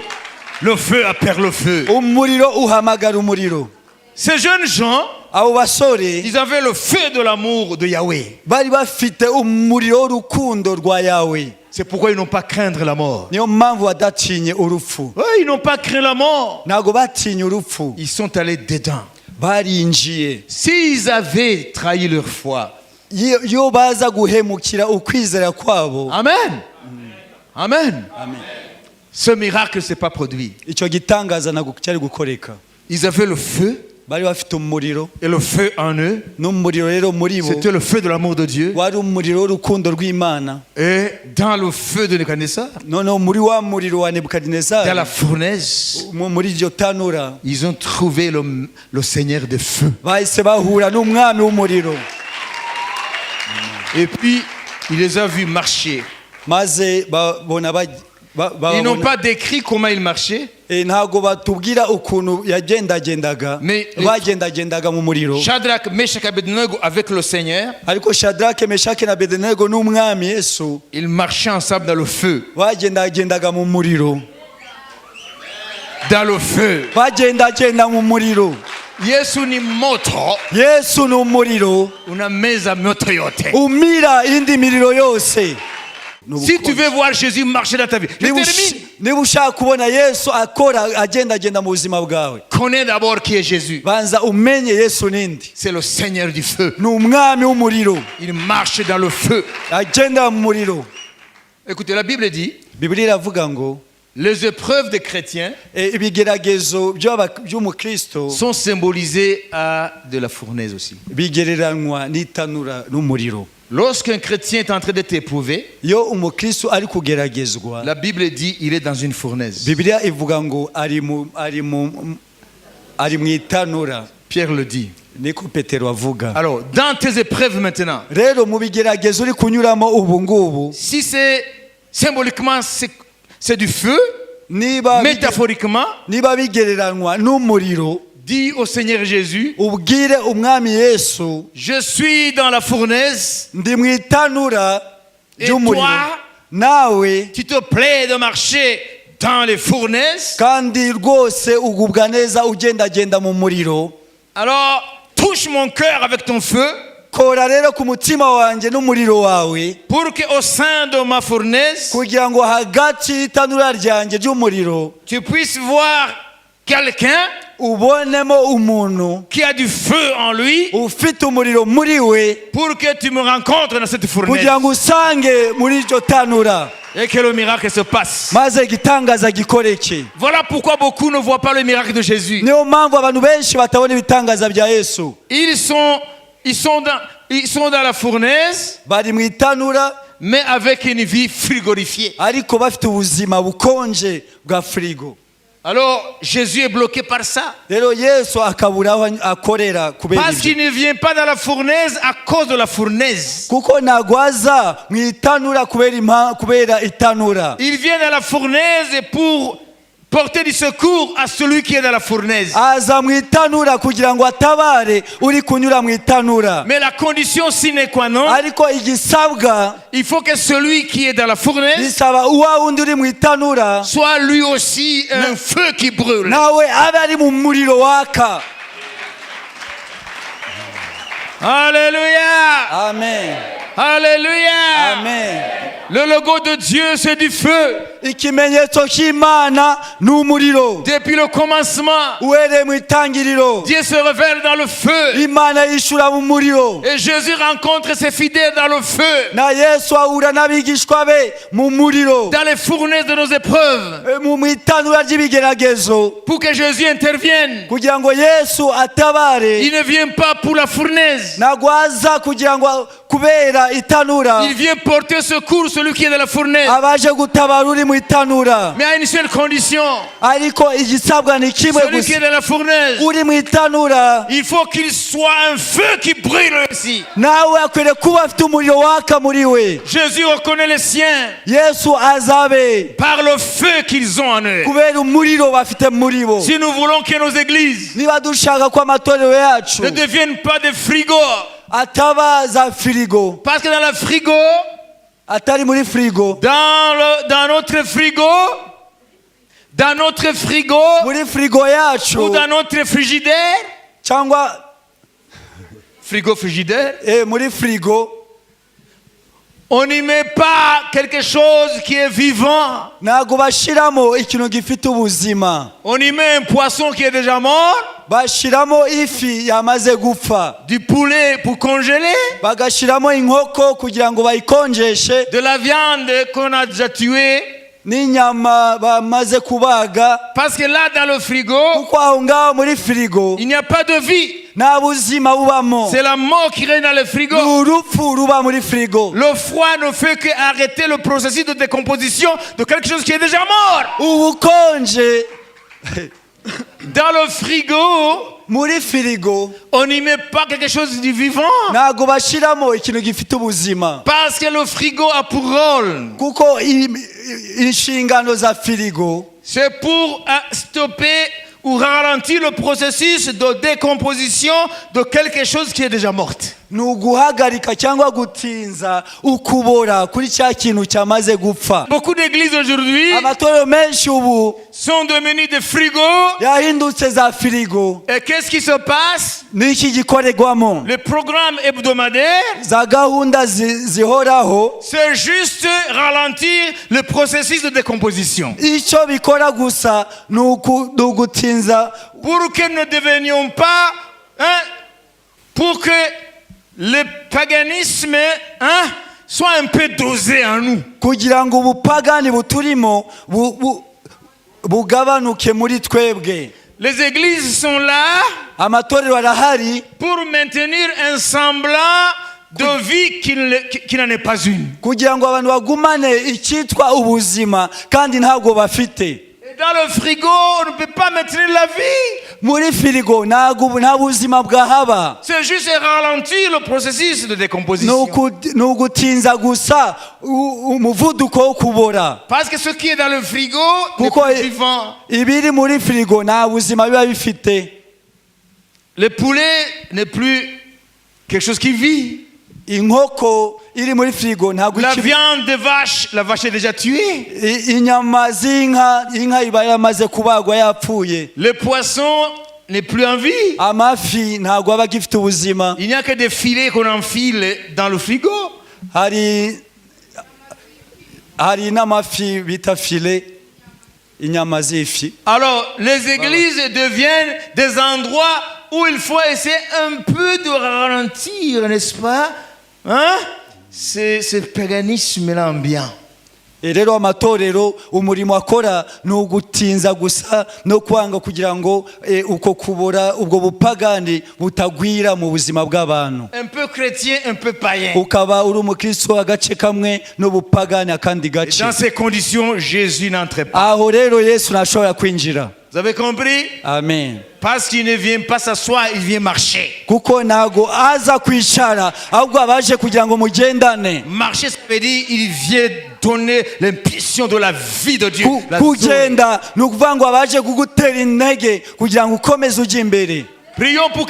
Le feu appelle le feu. umuriro uhamagara umuriro. Ces jeunes gens, abo basore ils avaient le feu de l'amour de Yahweh. bari bafite umuriro w'urukundo rwa yawe. C'est pourquoi ils n'ont pas craindre la mort. niyo mpamvu badatinye urupfu. Ouais, ils n'ont pas craint la mort. ntabwo batinye urupfu. Ils sont allés dedans. barinjiye. S'ils avaient trahi leur foi. iyo baza guhemukira ukwizera kwabo. Amen. Amen. Amen. Ce miracle ne s'est pas produit. icyo gitangaza ntabwo cyari gukoreka. Ils avaient le feu. bari bafite umuriro. Et le feu en eux, n'umuriro rero muri bo c'était le feu de l'amour de Dieu. wari umuriro w'urukundo rw'imana. Et dans le feu de Nebuchadnezzar, noneho muri wa muriro wa dans la nebukadinezari, fournaise, muri iryo tanura ils ont trouvé le Seigneur des feux. bahise bahura n'umwami w'umuriro. Et puis, il les a vus marcher. maze babona Ils n'ont pas décrit comment ils marchaient. ntabwo batubwira ukuntu yagendagendaga, Mais bagendagendaga mu muriro. Shadrach, Meshach et Abednego avec le Seigneur, ariko shadrake meshake na bedenego n'umwami yesu ils marchaient ensemble dans le feu. bagendagendaga mu muriro. Dans le feu. bagendagenda mu muriro. Yesu ni moto, yesu ni umuriro unameza moto yote. umira indi miriro yose. Si tu veux voir Jésus marcher dans ta vie, je termine. niba ushaka kubona yesu akora agendagenda mu buzima bwawe, Connais d'abord qui est Jésus. banza umenye yesu nindi. C'est le Seigneur du feu. ni umwami w'umuriro, Il marche dans le feu. agenda mu muriro. Écoutez, la Bible dit, bibiliya iravuga ngo les épreuves des chrétiens ibigeragezo by'umukristo sont symbolisées à de la fournaise aussi. bigereranywa n'itanura n'umuriro. Lorsqu'un chrétien est en train d'être éprouvé, iyo umukristo ari kugeragezwa, la Bible dit il est dans une fournaise. bibiliya ivuga ngo ari mu itanura. Pierre le dit. niko petero avuga. Alors, dans tes épreuves maintenant, rero mu bigeragezo uri kunyuramo ubu ngubu, si c'est symboliquement c'est du feu, niba métaphoriquement, bigereranywa n'umuriro, dis au Seigneur Jésus, ubwire umwami yesu, je suis dans la fournaise, ndi mu itanura et ry'umuriro, toi, nawe tu te plais de marcher dans les fournaises. kandi rwose ugubwa neza ugendagenda mu muriro. Alors, touche mon cœur avec ton feu. kora rero ku mutima wanjye n'umuriro wawe pour qu'au sein de ma fournaise, kugira ngo hagati y'itanura ryanjye ry'umuriro tu puisses voir quelqu'un ubonemo umuntu qui a du feu en lui, ufite umuriro muri we pour que tu me rencontres dans cette fournaise kugira ngo usange muri iryo tanura et que le miracle se passe. maze igitangaza gikoreke. Voilà pourquoi beaucoup ne voient pas le miracle de Jésus. niyo mpamvu abantu benshi batabona ibitangaza bya Yesu. Ils sont dans la fournaise, bari mu itanura mais avec une vie frigorifiée. ariko bafite ubuzima bukonje bwa firigo. Alors Jésus est bloqué par ça. rero Yesu akabura aho akorera kubera Parce qu'il ibyo, ne vient pas dans la fournaise à cause de la fournaise. kuko nagwaza mu itanura kubera itanura. Il vient dans la fournaise pour porter du secours à celui qui est dans la fournaise. aza mu itanura kugira ngo atabare uri kunyura mu itanura. Mais la condition sine qua non, ariko igisabwa il faut que celui qui est dans la fournaise bisaba uwa wundi uri mu itanura soit lui aussi un feu qui brûle. nawe abe ari mu muriro waka. Alléluia! Amen. Alléluia! Amen. Le logo de Dieu, c'est du feu. ikimenyetso cy'Imana ni umuriro. Depuis le commencement, uhereye mu itangiriro Dieu se révèle dans le feu. Imana yishura mu muriro, Et Jésus rencontre ses fidèles dans le feu, na Yesu ahura n'abigishwa be mu muriro, dans les fournaises de nos épreuves, mu itanura ry'ibigeragezo, pour que Jésus intervienne. kugira ngo Yesu atabare. Il ne vient pas pour la fournaise. nagwaza kugira ngo kubera itanura Il vient porter secours celui qui est dans la fournaise. abaje gutabara uri mu itanura. Mais à une seule condition. ariko igisabwa ni kimwe Celui qui est gusa, dans la fournaise, uri mu itanura il faut qu'il soit un feu qui brûle ici. nawe akwiriye kuba afite umuriro waka muri we. Jésus reconnaît les siens Yesu azabe par le feu qu'ils ont en eux. kubera umuriro bafite muri bo. Si nous voulons que nos églises niba dushaka ko amatorero yacu ne deviennent pas des frigos, ataba za firigo, parce que dans le frigo, atari muri firigo, dans notre frigo muri firigo yacu ou dans notre frigidaire, cyangwa frigidaire, muri firigo on n'y met pas quelque chose qui est vivant. ntago bashiramo ikintu gifite ubuzima. On y met un poisson qui est déjà mort, bashiramo ifi yamaze gupfa, du poulet pour congeler, bagashiramo inkoko kugira ngo bayikonjeshe, de la viande qu'on a déjà tuée. n'inyama bamaze kubaga. Parce que là, dans le frigo, kuko aho ngaho muri firigo il n'y a pas de vie. nta buzima bubamo, C'est la mort qui règne dans le frigo. ni urupfu ruba muri firigo. Le froid ne fait qu'arrêter le processus de décomposition de quelque chose qui est déjà mort. ubukonje Dans le frigo, muri firigo on n'y met pas quelque chose de vivant. ntago bashiramo ikintu gifite ubuzima, Parce que le frigo a pour rôle, kuko inshingano za firigo c'est pour stopper ou ralentir le processus de décomposition de quelque chose qui est déjà morte. ni uguhagarika cyangwa gutinza ukubora kuri cya kintu cyamaze gupfa. Beaucoup d'églises aujourd'hui amatorero menshi ubu sont devenues des frigos. yahindutse za firigo. Et qu'est-ce qui se passe? n'iki gikorerwamo? Le programme hebdomadaire, za gahunda zihoraho, c'est juste ralentir le processus de décomposition. icyo bikora gusa ni ugutinza, Pour que nous ne devenions pas, pour que le paganisme soit un peu dosé en nous. kugira ngo ubupagani buturimo bugabanuke muri twebwe. Les églises sont là amatorero arahari pour maintenir un semblant de vie qui n'en est pas une. kugira ngo abantu bagumane icyitwa ubuzima kandi ntabwo bafite. Dans le frigo, on ne peut pas maintenir la vie. muri firigo nta buzima bwahaba. C'est juste ralentir le processus de décomposition. ni ugutinza gusa umuvuduko wo kubora. Parce que ce qui est dans le frigo n'est kuko pas vivant. ibiri muri firigo nta buzima biba bifite. Le poulet n'est plus quelque chose qui vit. inkoko iri muri firigo ntabwo La viande de vache, la vache est déjà tuée. inyama z'inka iba yamaze kubagwa yapfuye. Le poisson n'est plus en vie. amafi ntabwo aba agifite ubuzima. Il n'y a que des filets qu'on enfile dans le frigo. hari n'amafi bita file, inyama z'ifi. Alors, les églises deviennent des endroits où il faut essayer un peu de ralentir, n'est-ce pas? Hein? C'est ce paganisme-là ambiant. Rero amatorero umurimo akora ni ugutinza gusa no kwanga kugira ngo uko kubora ubwo bupagani butagwira mu buzima bw'abantu. Un peu chrétien, un peu païen. Ukaba uri umukristo agace kamwe n'ubupagani akandi gace. Dans ces conditions, Jésus n'entre pas. Aho rero Yesu ntashobora kwinjira. Vous avez compris? Amen. Parce qu'il ne vient pas s'asseoir, il vient marcher. Kuko ntago aza kwicara ahubwo abaje kugira ngo mugendane. Marcher, ça veut dire il vient donner l'impulsion de la vie de Dieu. Kugenda ni ukuvuga ngo abaje kugutera intege kugira ngo ukomeze ujye imbere. Prions pour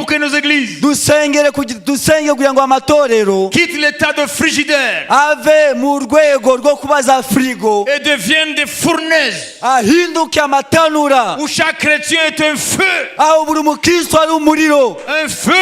que nos églises dusenge kugira ngo amatorero quittent l'état de frigidaire ave mu rwego rwo kubaza frigo et deviennent des fournaises ahinduke amatanura où chaque chrétien est un feu. aho buri mukristo ari umuriro. Un feu.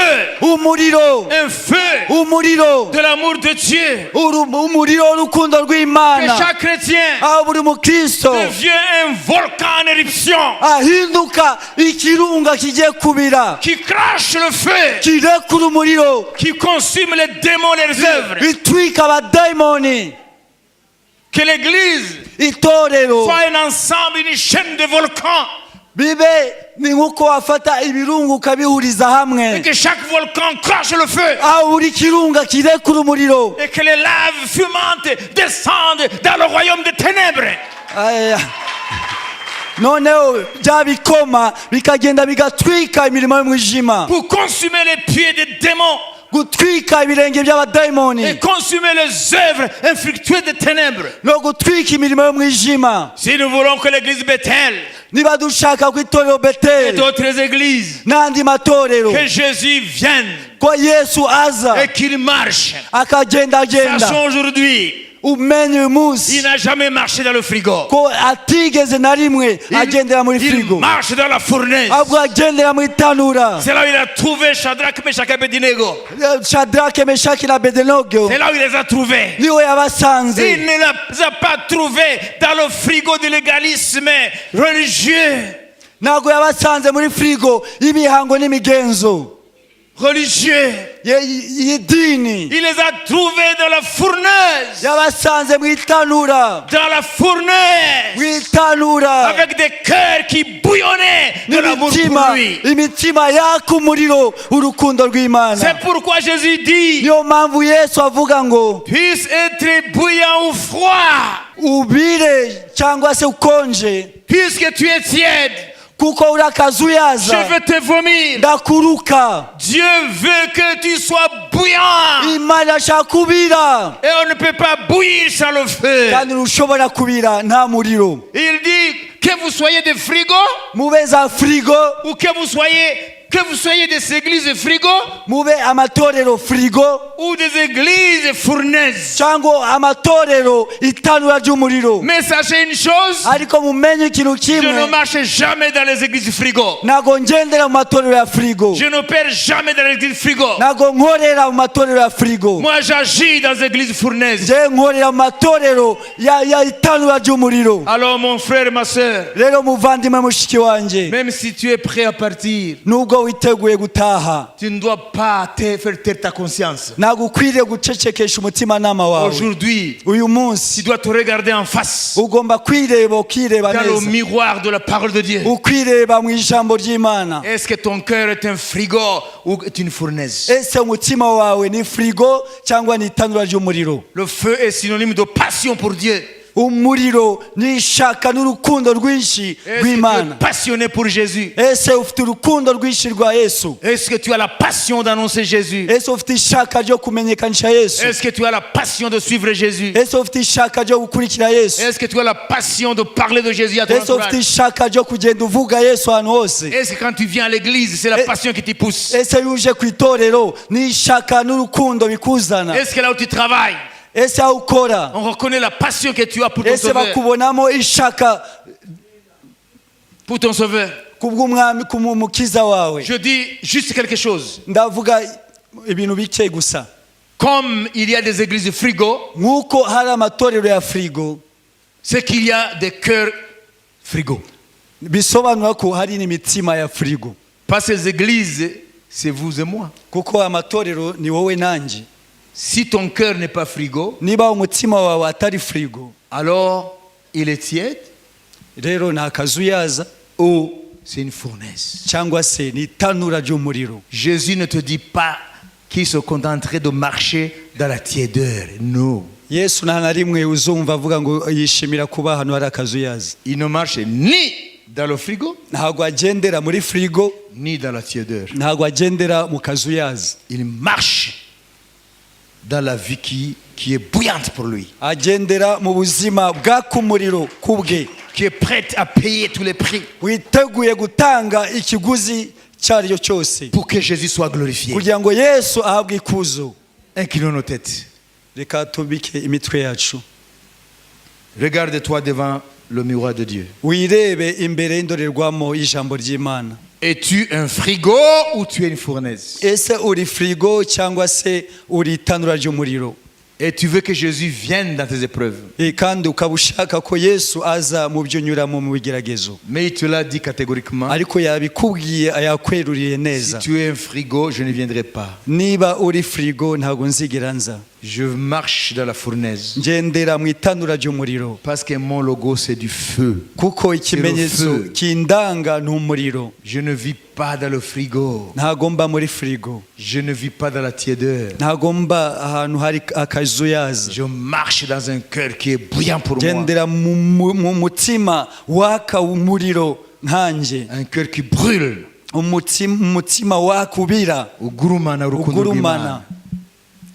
Umuriro. Un feu. Umuriro De l'amour de Dieu. Umuriro w'urukundo rw'Imana. Que chaque chrétien aho buri mukristo devient un volcan en éruption. Ahinduka ikirunga kigiye kubira. Qui crache le feu. Kirekura umuriro. Qui consume les démons et les œuvres. Bitwika abadayimoni. Que l'église itorero soit un ensemble, une chaîne de volcans. Bibe ni nkuko wafata ibirungu ukabihuriza hamwe. Et que chaque volcan crache le feu. Aho buri kirunga kirekura umuriro. Et que les laves fumantes descendent dans le royaume des ténèbres. Noneho bya bikoma bikagenda bigatwika imirimo y'umwijima. Pour consumer les pieds des démons. Gutwika ibirenge by'abadayimoni. Et consumer les œuvres infructueuses des ténèbres. No gutwika imirimo y'umwijima. Si nous voulons que l'église Bethel niba dushaka ko itorero et Beteli d'autres églises, n'andi matorero que Jésus vienne ko Yesu aza et qu'il marche. akagenda agenda. Sachons aujourd'hui, umenye uyu munsi il n'a jamais marché dans le frigo. ko atigeze na rimwe agendera muri Il frigo. marche dans la fournaise. ahubwo agendera mu itanura. C'est là où il a trouvé Shadrach, Meshach et Abednego. Shadrake, Meshaki na Abednego C'est là où il les a trouvés. niwe yabasanze. Il ne les a pas trouvés dans le frigo de l'égalisme religieux. Ntabwo yabasanze muri frigo y'imihango n'imigenzo Religieux. y'idini. Il les a trouvés dans la fournaise. Yabasanze mu itanura. Dans la fournaise. mu itanura. Avec des cœurs qui bouillonnaient de l'amour pour lui. imitima yaka umuriro urukundo rw'Imana. C'est pourquoi Jésus dit, niyo mpamvu Yesu avuga ngo puisse être bouillant ou froid, ubire cyangwa se ukonje, puisque tu es tiède, kuko uri akazuyaza je veux te vomir. ndakuruka. Dieu veut que tu sois bouillant. Imana ashaka kubira, Et on ne peut pas bouillir sans le feu. kandi ntushobora kubira nta muriro. Il dit que vous soyez des frigos mube za frigo, ou que vous soyez des églises frigo mube amatorero frigo ou des églises fournaises. cyangwa amatorero itanura ry'umuriro. Mais sachez une chose, ariko mumenye ikintu je ne kimwe, marche jamais dans les églises frigo. ntago ngendera mu matorero ya frigo, Je n'opère jamais dans les églises frigo. ntago nkorera mu matorero ya frigo. Moi, j'agis dans les églises fournaises. je nkorera mu matorero ya itanura ry'umuriro. Alors, mon frère, ma soeur, rero muvandimwe mushiki wanjye, même si tu es prêt à partir, nubwo witeguye gutaha, tu ne dois pas faire taire ta conscience. ntabwo ukwiriye gucecekesha umutimanama wawe. Aujourd'hui, uyu tu munsi dois te regarder en face ugomba kwireba ukireba dans le neza, miroir de la parole de Dieu. ukwireba mu ijambo ry'Imana. Est-ce que ton cœur est un frigo ou est une fournaise? ese umutima wawe ni frigo cyangwa ni itanura ry'umuriro? Le feu est synonyme de passion pour Dieu. umuriro ni ishaka n'urukundo rwinshi Est-ce que tu rw'Imana. es passionné pour Jésus? ese ufite urukundo rwinshi rwa Yesu? Est-ce que tu as la passion d'annoncer Jésus? ese ufite ishaka ryo kumenyekanisha Yesu? Est-ce que tu as la passion de suivre Jésus? ese ufite ishaka ryo gukurikira Yesu? Est-ce que tu as la passion de parler de Jésus à ton ese ufite entourage? ishaka ryo kugenda uvuga Yesu ahantu hose? Est-ce que quand tu viens à l'église, c'est la passion qui t'y pousse? ese iyo uje ku itorero ni ishaka n'urukundo bikuzana? Est-ce que là où tu travailles, ese aho ukora, on reconnaît la passion que tu as pour ton ese sauveur? bakubonamo ishaka pour ton sauveur. kubw'umwami kumukiza wawe. Je dis juste quelque chose. Ndavuga ibintu bike gusa. Comme il y a des églises de frigo, Nk'uko hari amatorero ya frigo, c'est qu'il y a des cœurs frigo. bisobanura ko hari n'imitima ya frigo. Pas ces églises, c'est vous et moi. Kuko amatorero ni wowe nanjye. Si ton cœur n'est pas frigo, Niba umutima wawe atari frigo, alors il est tiède rero nta kazuyaza ou c'est une fournaise. cyangwa se ni itanura ry'umuriro. Jésus ne te dit pas qu'il se contenterait de marcher dans la tiédeur. Non. Yesu nta na rimwe uzumva avuga ngo yishimira kuba ahantu hari akazuyaza. Il ne marche ni dans le frigo, Ntabwo agendera muri frigo, ni dans la tiédeur. ntabwo agendera mu kazuyaza. Il marche dans la vie qui est bouillante pour lui, Agendera mu buzima bwaka umuriro kubwe, qui est prête à payer tous les prix witeguye gutanga ikiguzi cyaryo cyose pour que Jésus soit glorifié. kugira ngo Yesu ahabwe ikuzo. Inclinons nos têtes. Reka tubike imitwe yacu. Regarde-toi devant le miroir de Dieu. Wirebe imbere y'indorerwamo y'ijambo ry'Imana. Es-tu un frigo ou tu es une fournaise? Ese uri frigo cyangwa se uri itanura ry'umuriro? Et tu veux que Jésus vienne dans tes épreuves. Kandi ukaba ushaka ko Yesu aza mu byo unyuramo mu bigeragezo. Mais il te l'a dit catégoriquement. Ariko yabikubwiye yakweruriye Si neza. tu es un frigo, je ne viendrai pas. Niba uri frigo ntabwo nzigera nza. Je marche dans la fournaise. Ngendera mu itanura ry'umuriro. Parce que mon logo, c'est du feu. Kuko ikimenyetso feu. kindanga ni umuriro. Je ne vis pas dans le frigo. Ntago mba muri frigo. Je ne vis pas dans la tiédeur. Ntago mba ahantu hari akazuyaza. Je marche dans un cœur qui est bouillant pour moi. Gendera mu mutima waka umuriro nkanjye. Un cœur qui brûle. Umutima wakubira. Ugurumana, urukundo rw'Imana.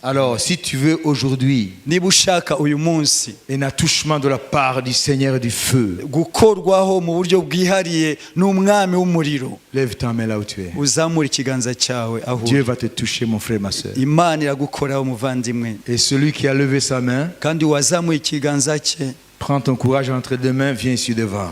Alors, si tu veux aujourd'hui Niba ushaka uyu munsi un attouchement de la part du Seigneur du feu, gukorwaho mu buryo bwihariye n'umwami w'umuriro, lève ta main là où tu es. uzamura ikiganza cyawe aho Dieu uri. va te toucher, mon frère, ma soeur. Imana iragukoraho muvandimwe. Et celui qui a levé sa main, Kandi wazamuye ikiganza cye, prends ton courage entre deux mains, viens ici devant.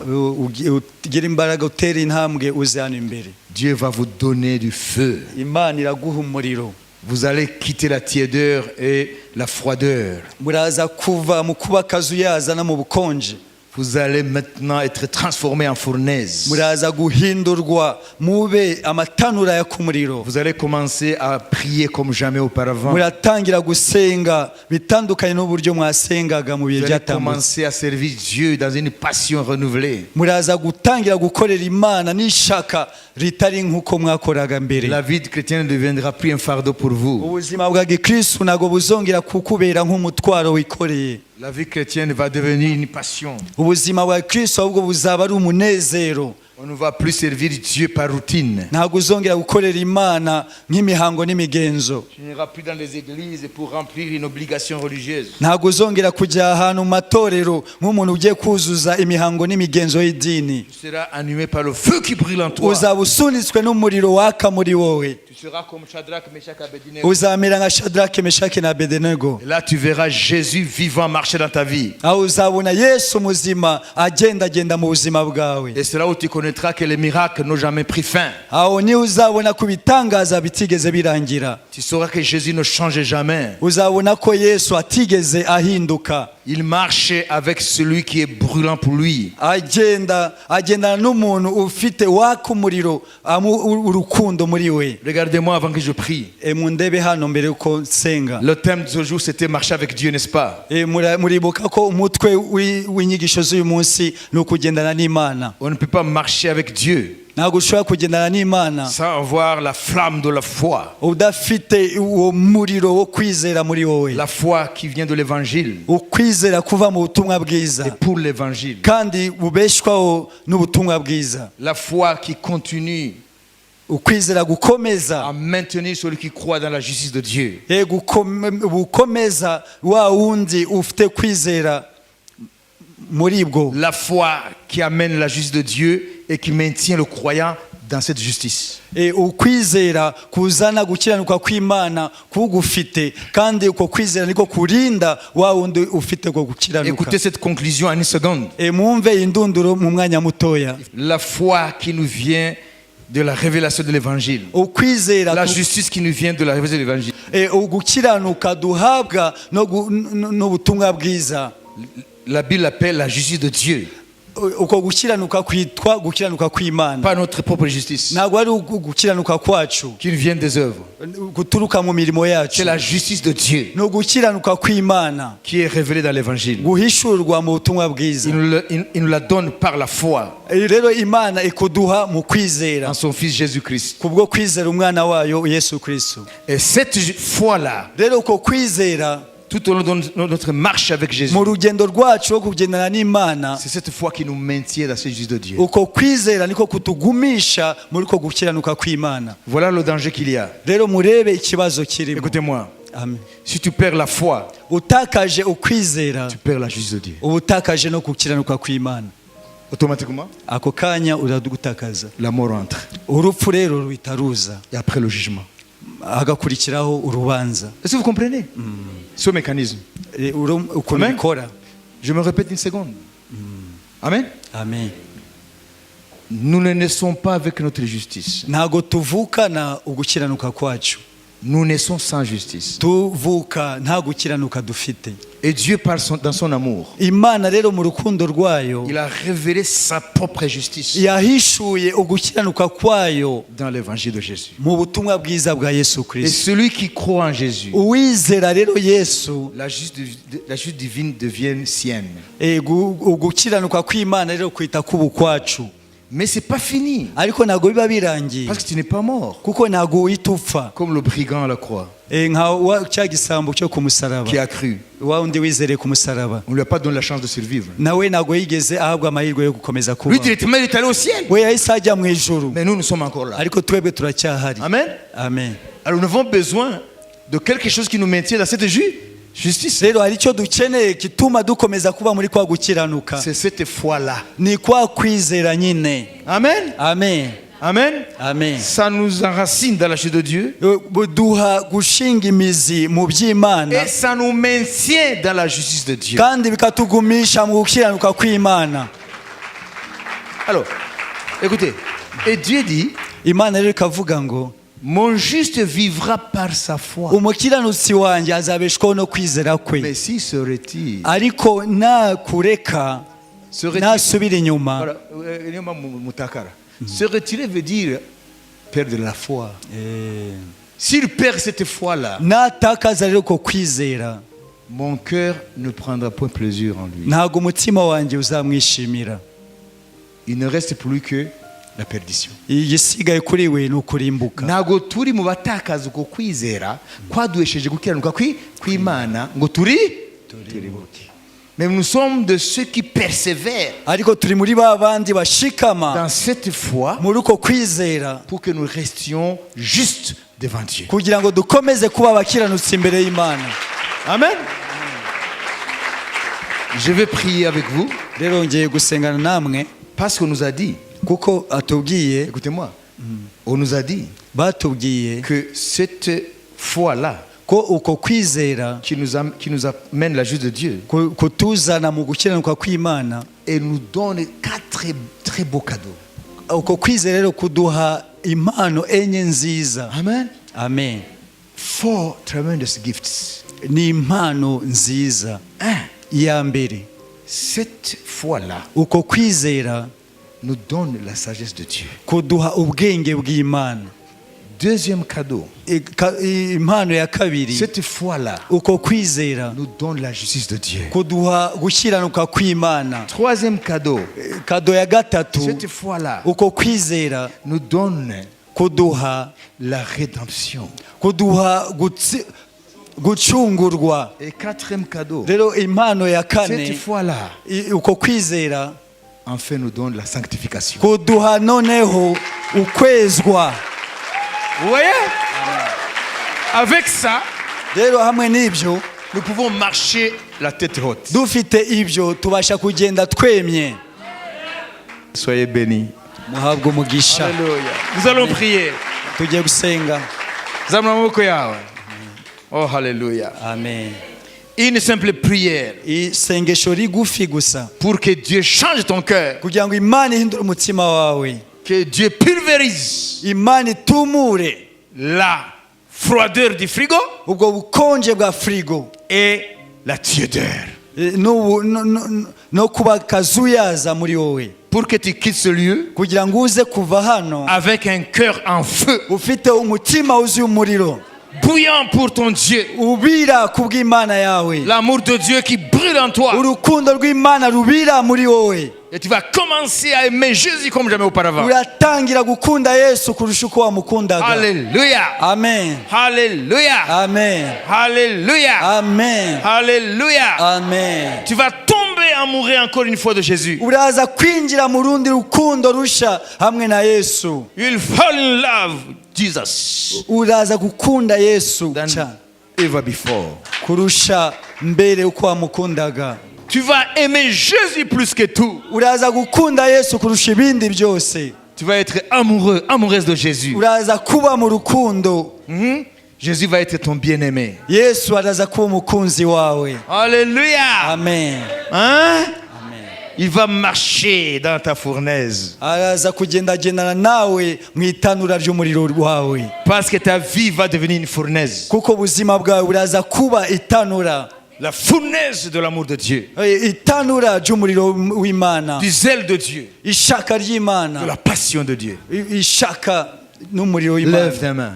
ugira imbaraga, utera intambwe, uze hano imbere. Dieu va vous donner du feu. Imana iraguha umuriro. Vous allez quitter la tiédeur et la froideur. Muraza kuva mu kuba akazuyaza no mu bukonje. Vous allez maintenant être transformé en fournaise. Muraza guhindurwa mube amatanura ya kumuriro. Vous allez commencer à prier comme jamais auparavant. Muratangira gusenga bitandukanye n'uburyo mwasengaga mu bihe Vous allez byatambutse. commencer à servir Dieu dans une passion renouvelée. Muraza gutangira gukorera Imana n'ishaka ritari nk'uko mwakoraga mbere. La vie de chrétien ne deviendra plus un fardeau pour vous. Ubuzima bwa Gikristo ntago buzongera kukubera nk'umutwaro wikoreye. La vie chrétienne va devenir une passion. Ubuzima bwa Kristo ahubwo buzaba ari umunezero. On ne va plus servir Dieu par routine. Ntabwo uzongera gukorera Imana nk'imihango n'imigenzo. Tu n'iras plus dans les églises pour remplir une obligation religieuse. Ntabwo uzongera kujya ahantu mu matorero nk'umuntu ugiye kuzuza imihango n'imigenzo y'idini. Tu seras animé par le feu qui brûle en toi. Uzaba usunitswe n'umuriro waka muri wowe. Tu seras comme Shadrach, Meshach et Abednego. Uzamera nka Shadrake, Meshaki na Abednego. Et là, tu verras Jésus vivant marcher dans ta vie. Aho uzabona Yesu muzima agenda mu buzima bwawe. Et c'est là où tu connaîtras que les miracles n'ont jamais pris fin. Aho ni uzabona ku bitangaza bitigeze birangira. Tu sauras que Jésus ne change jamais. Uzabona ko Yesu atigeze ahinduka. Il marche avec celui qui est brûlant pour lui. Agendana n'umuntu ufite waka umuriro urukundo muri we. Regardez-moi avant que je prie. Mundebe hano mbere yuko nsenga. Le thème de ce jour, c'était marcher avec Dieu, n'est-ce pas? Muribuka ko umutwe w'inyigisho z'uyu munsi ni ukugendana n'Imana. On ne peut pas marcher avec Dieu Ntabwo ushobora kugendana n'Imana sans avoir la flamme de la foi. udafite uwo muriro wo kwizera muri wowe. La foi qui vient de l'évangile. Ukwizera kuva mu butumwa bwiza Et pour l'évangile. kandi bubeshwaho n'ubutumwa bwiza. La foi qui continue Ukwizera gukomeza à maintenir celui qui croit dans la justice de Dieu. gukomeza wa wundi ufite kwizera muri bwo. La foi qui amène la justice de Dieu et qui maintient le croyant dans cette justice. ukwizera kuzana gukiranuka kw'Imana kugufite kandi uko kwizera niko kurinda wa wundi ufite ko gukiranuka. Écoutez cette conclusion en une seconde. Mwumve indunduro mu mwanya mutoya. La foi qui nous vient de la révélation de l'évangile. La justice qui nous vient de la révélation de l'évangile. Ugukiranuka duhabwa no butumwa bwiza. La Bible appelle la justice de Dieu. Uko gukiranuka kwitwa gukiranuka kw'Imana. Pas notre propre justice. Ntabwo ari gukiranuka kwacu. Qui nous vient des œuvres. Guturuka mu mirimo yacu. C'est la justice de Dieu. No gukiranuka kw'Imana. Qui est révélée dans l'évangile. Guhishurwa mu butumwa bwiza. Il nous la donne par la foi. Rero Imana ikuduha mu kwizera. En son fils Jésus-Christ. Kubwo kwizera umwana wayo Yesu Kristo. Et cette foi là. Rero uko kwizera tout au long de notre marche avec Jésus. C'est cette foi qui nous maintient dans cette justice de Dieu. Voilà le danger qu'il y a. Écoutez-moi. Si tu perds la foi, tu perds la justice de Dieu. Automatiquement, la mort entre. Et après le jugement. Est-ce que vous comprenez ce mécanisme? Amen. Je me répète une seconde. Amen. Amen. Nous ne naissons pas avec notre justice. Nous naissons sans justice. Et Dieu dans son amour, il a révélé sa propre justice dans l'évangile de Jésus. Et celui qui croit en Jésus, la justice divine devient sienne. Mais c'est pas fini. Parce que tu n'es pas mort. Comme le brigand à la croix. Qui a cru. On ne lui a pas donné la chance de survivre. Lui directement il est allé au ciel. Mais nous sommes encore là. Amen. Amen. Alors nous avons besoin de quelque chose qui nous maintient dans cette justice. C'est cette foi-là. Amen. Amen. Amen. Amen. Ça nous enracine dans la justice de Dieu. Et ça nous maintient dans la justice de Dieu. Alors, écoutez. Et Dieu dit, mon juste vivra par sa foi. Mais s'il se retire, se retirer veut dire perdre la foi. S'il perd cette foi-là, mon cœur ne prendra point plaisir en lui. Il ne reste plus que la perdition. Ntago turi mu batakaza uko kwizera kwaduhesheje gukiranuka kw'Imana ngo turibuke. Mais nous sommes de ceux qui persévèrent dans cette foi pour que nous restions justes devant Dieu. Amen. Je vais prier avec vous parce qu'on nous a dit, écoutez-moi, on nous a dit que cette foi-là qui nous amène la justice de Dieu et nous donne 4 très beaux cadeaux. Amen. Amen. 4 tremendous gifts. Cette foi-là nous donne la sagesse de Dieu. Deuxième cadeau. Cette foi-là nous donne la justice de Dieu. Troisième cadeau. Cette foi-là nous donne la rédemption. Et quatrième cadeau. Cette foi-là enfin nous donne la sanctification. Vous voyez? Avec ça, nous pouvons marcher la tête haute. Soyez bénis. muhabwe umugisha. Alléluia. Nous allons prier. Tugiye gusenga. Zamura amaboko yawe. Oh, Alléluia. Amen. Une simple prière Isengesho rigufi gusa pour que Dieu change ton cœur, kugira ngo Imana ihindure umutima wawe, que Dieu pulvérise Imana itumure la froideur du frigo ubwo bukonje bwa frigo et la tiédeur, no kuba kazuyaza muri wowe, pour que tu quittes ce lieu kugira ngo uze kuva hano avec un cœur en feu, ufite umutima uzuye umuriro, bouillant pour ton Dieu, ubira kubw'Imana yawe, l'amour de Dieu qui brûle en toi, urukundo rw'Imana rubira muri wowe, et tu vas commencer à aimer Jésus comme jamais auparavant. uratangira gukunda Yesu kurusha uko wamukundaga. Alléluia. Amen. Alléluia. Amen. Alléluia. Amen. Alléluia. Amen. Tu vas tomber amoureux encore une fois de Jésus. Uraza kwinjira mu rundi rukundo rusha hamwe na Yesu. You'll fall in love Jesus Uraza gukunda Yesu than cyane ever before. kurusha mbere uko wamukundaga. Tu vas aimer Jésus plus que tout. Uraza gukunda Yesu kurusha ibindi byose. Tu vas être amoureux, amoureuse de Jésus. Uraza kuba mu rukundo. Jésus va être ton bien-aimé. Yesu araza kuba umukunzi wawe. Alléluia. Amen. Hein? Amen. Il va marcher dans ta fournaise. Araza kugendagendana nawe mu itanura ry'umuriro wawe. Parce que ta vie va devenir une fournaise. Kuko ubuzima bwawe buraza kuba itanura. La fournaise de l'amour de Dieu. Itanura ry'umuriro w'Imana. Du zèle de Dieu. Ishaka ry'Imana. De la passion de Dieu. Ishaka n'umuriro w'Imana. Lève tes mains.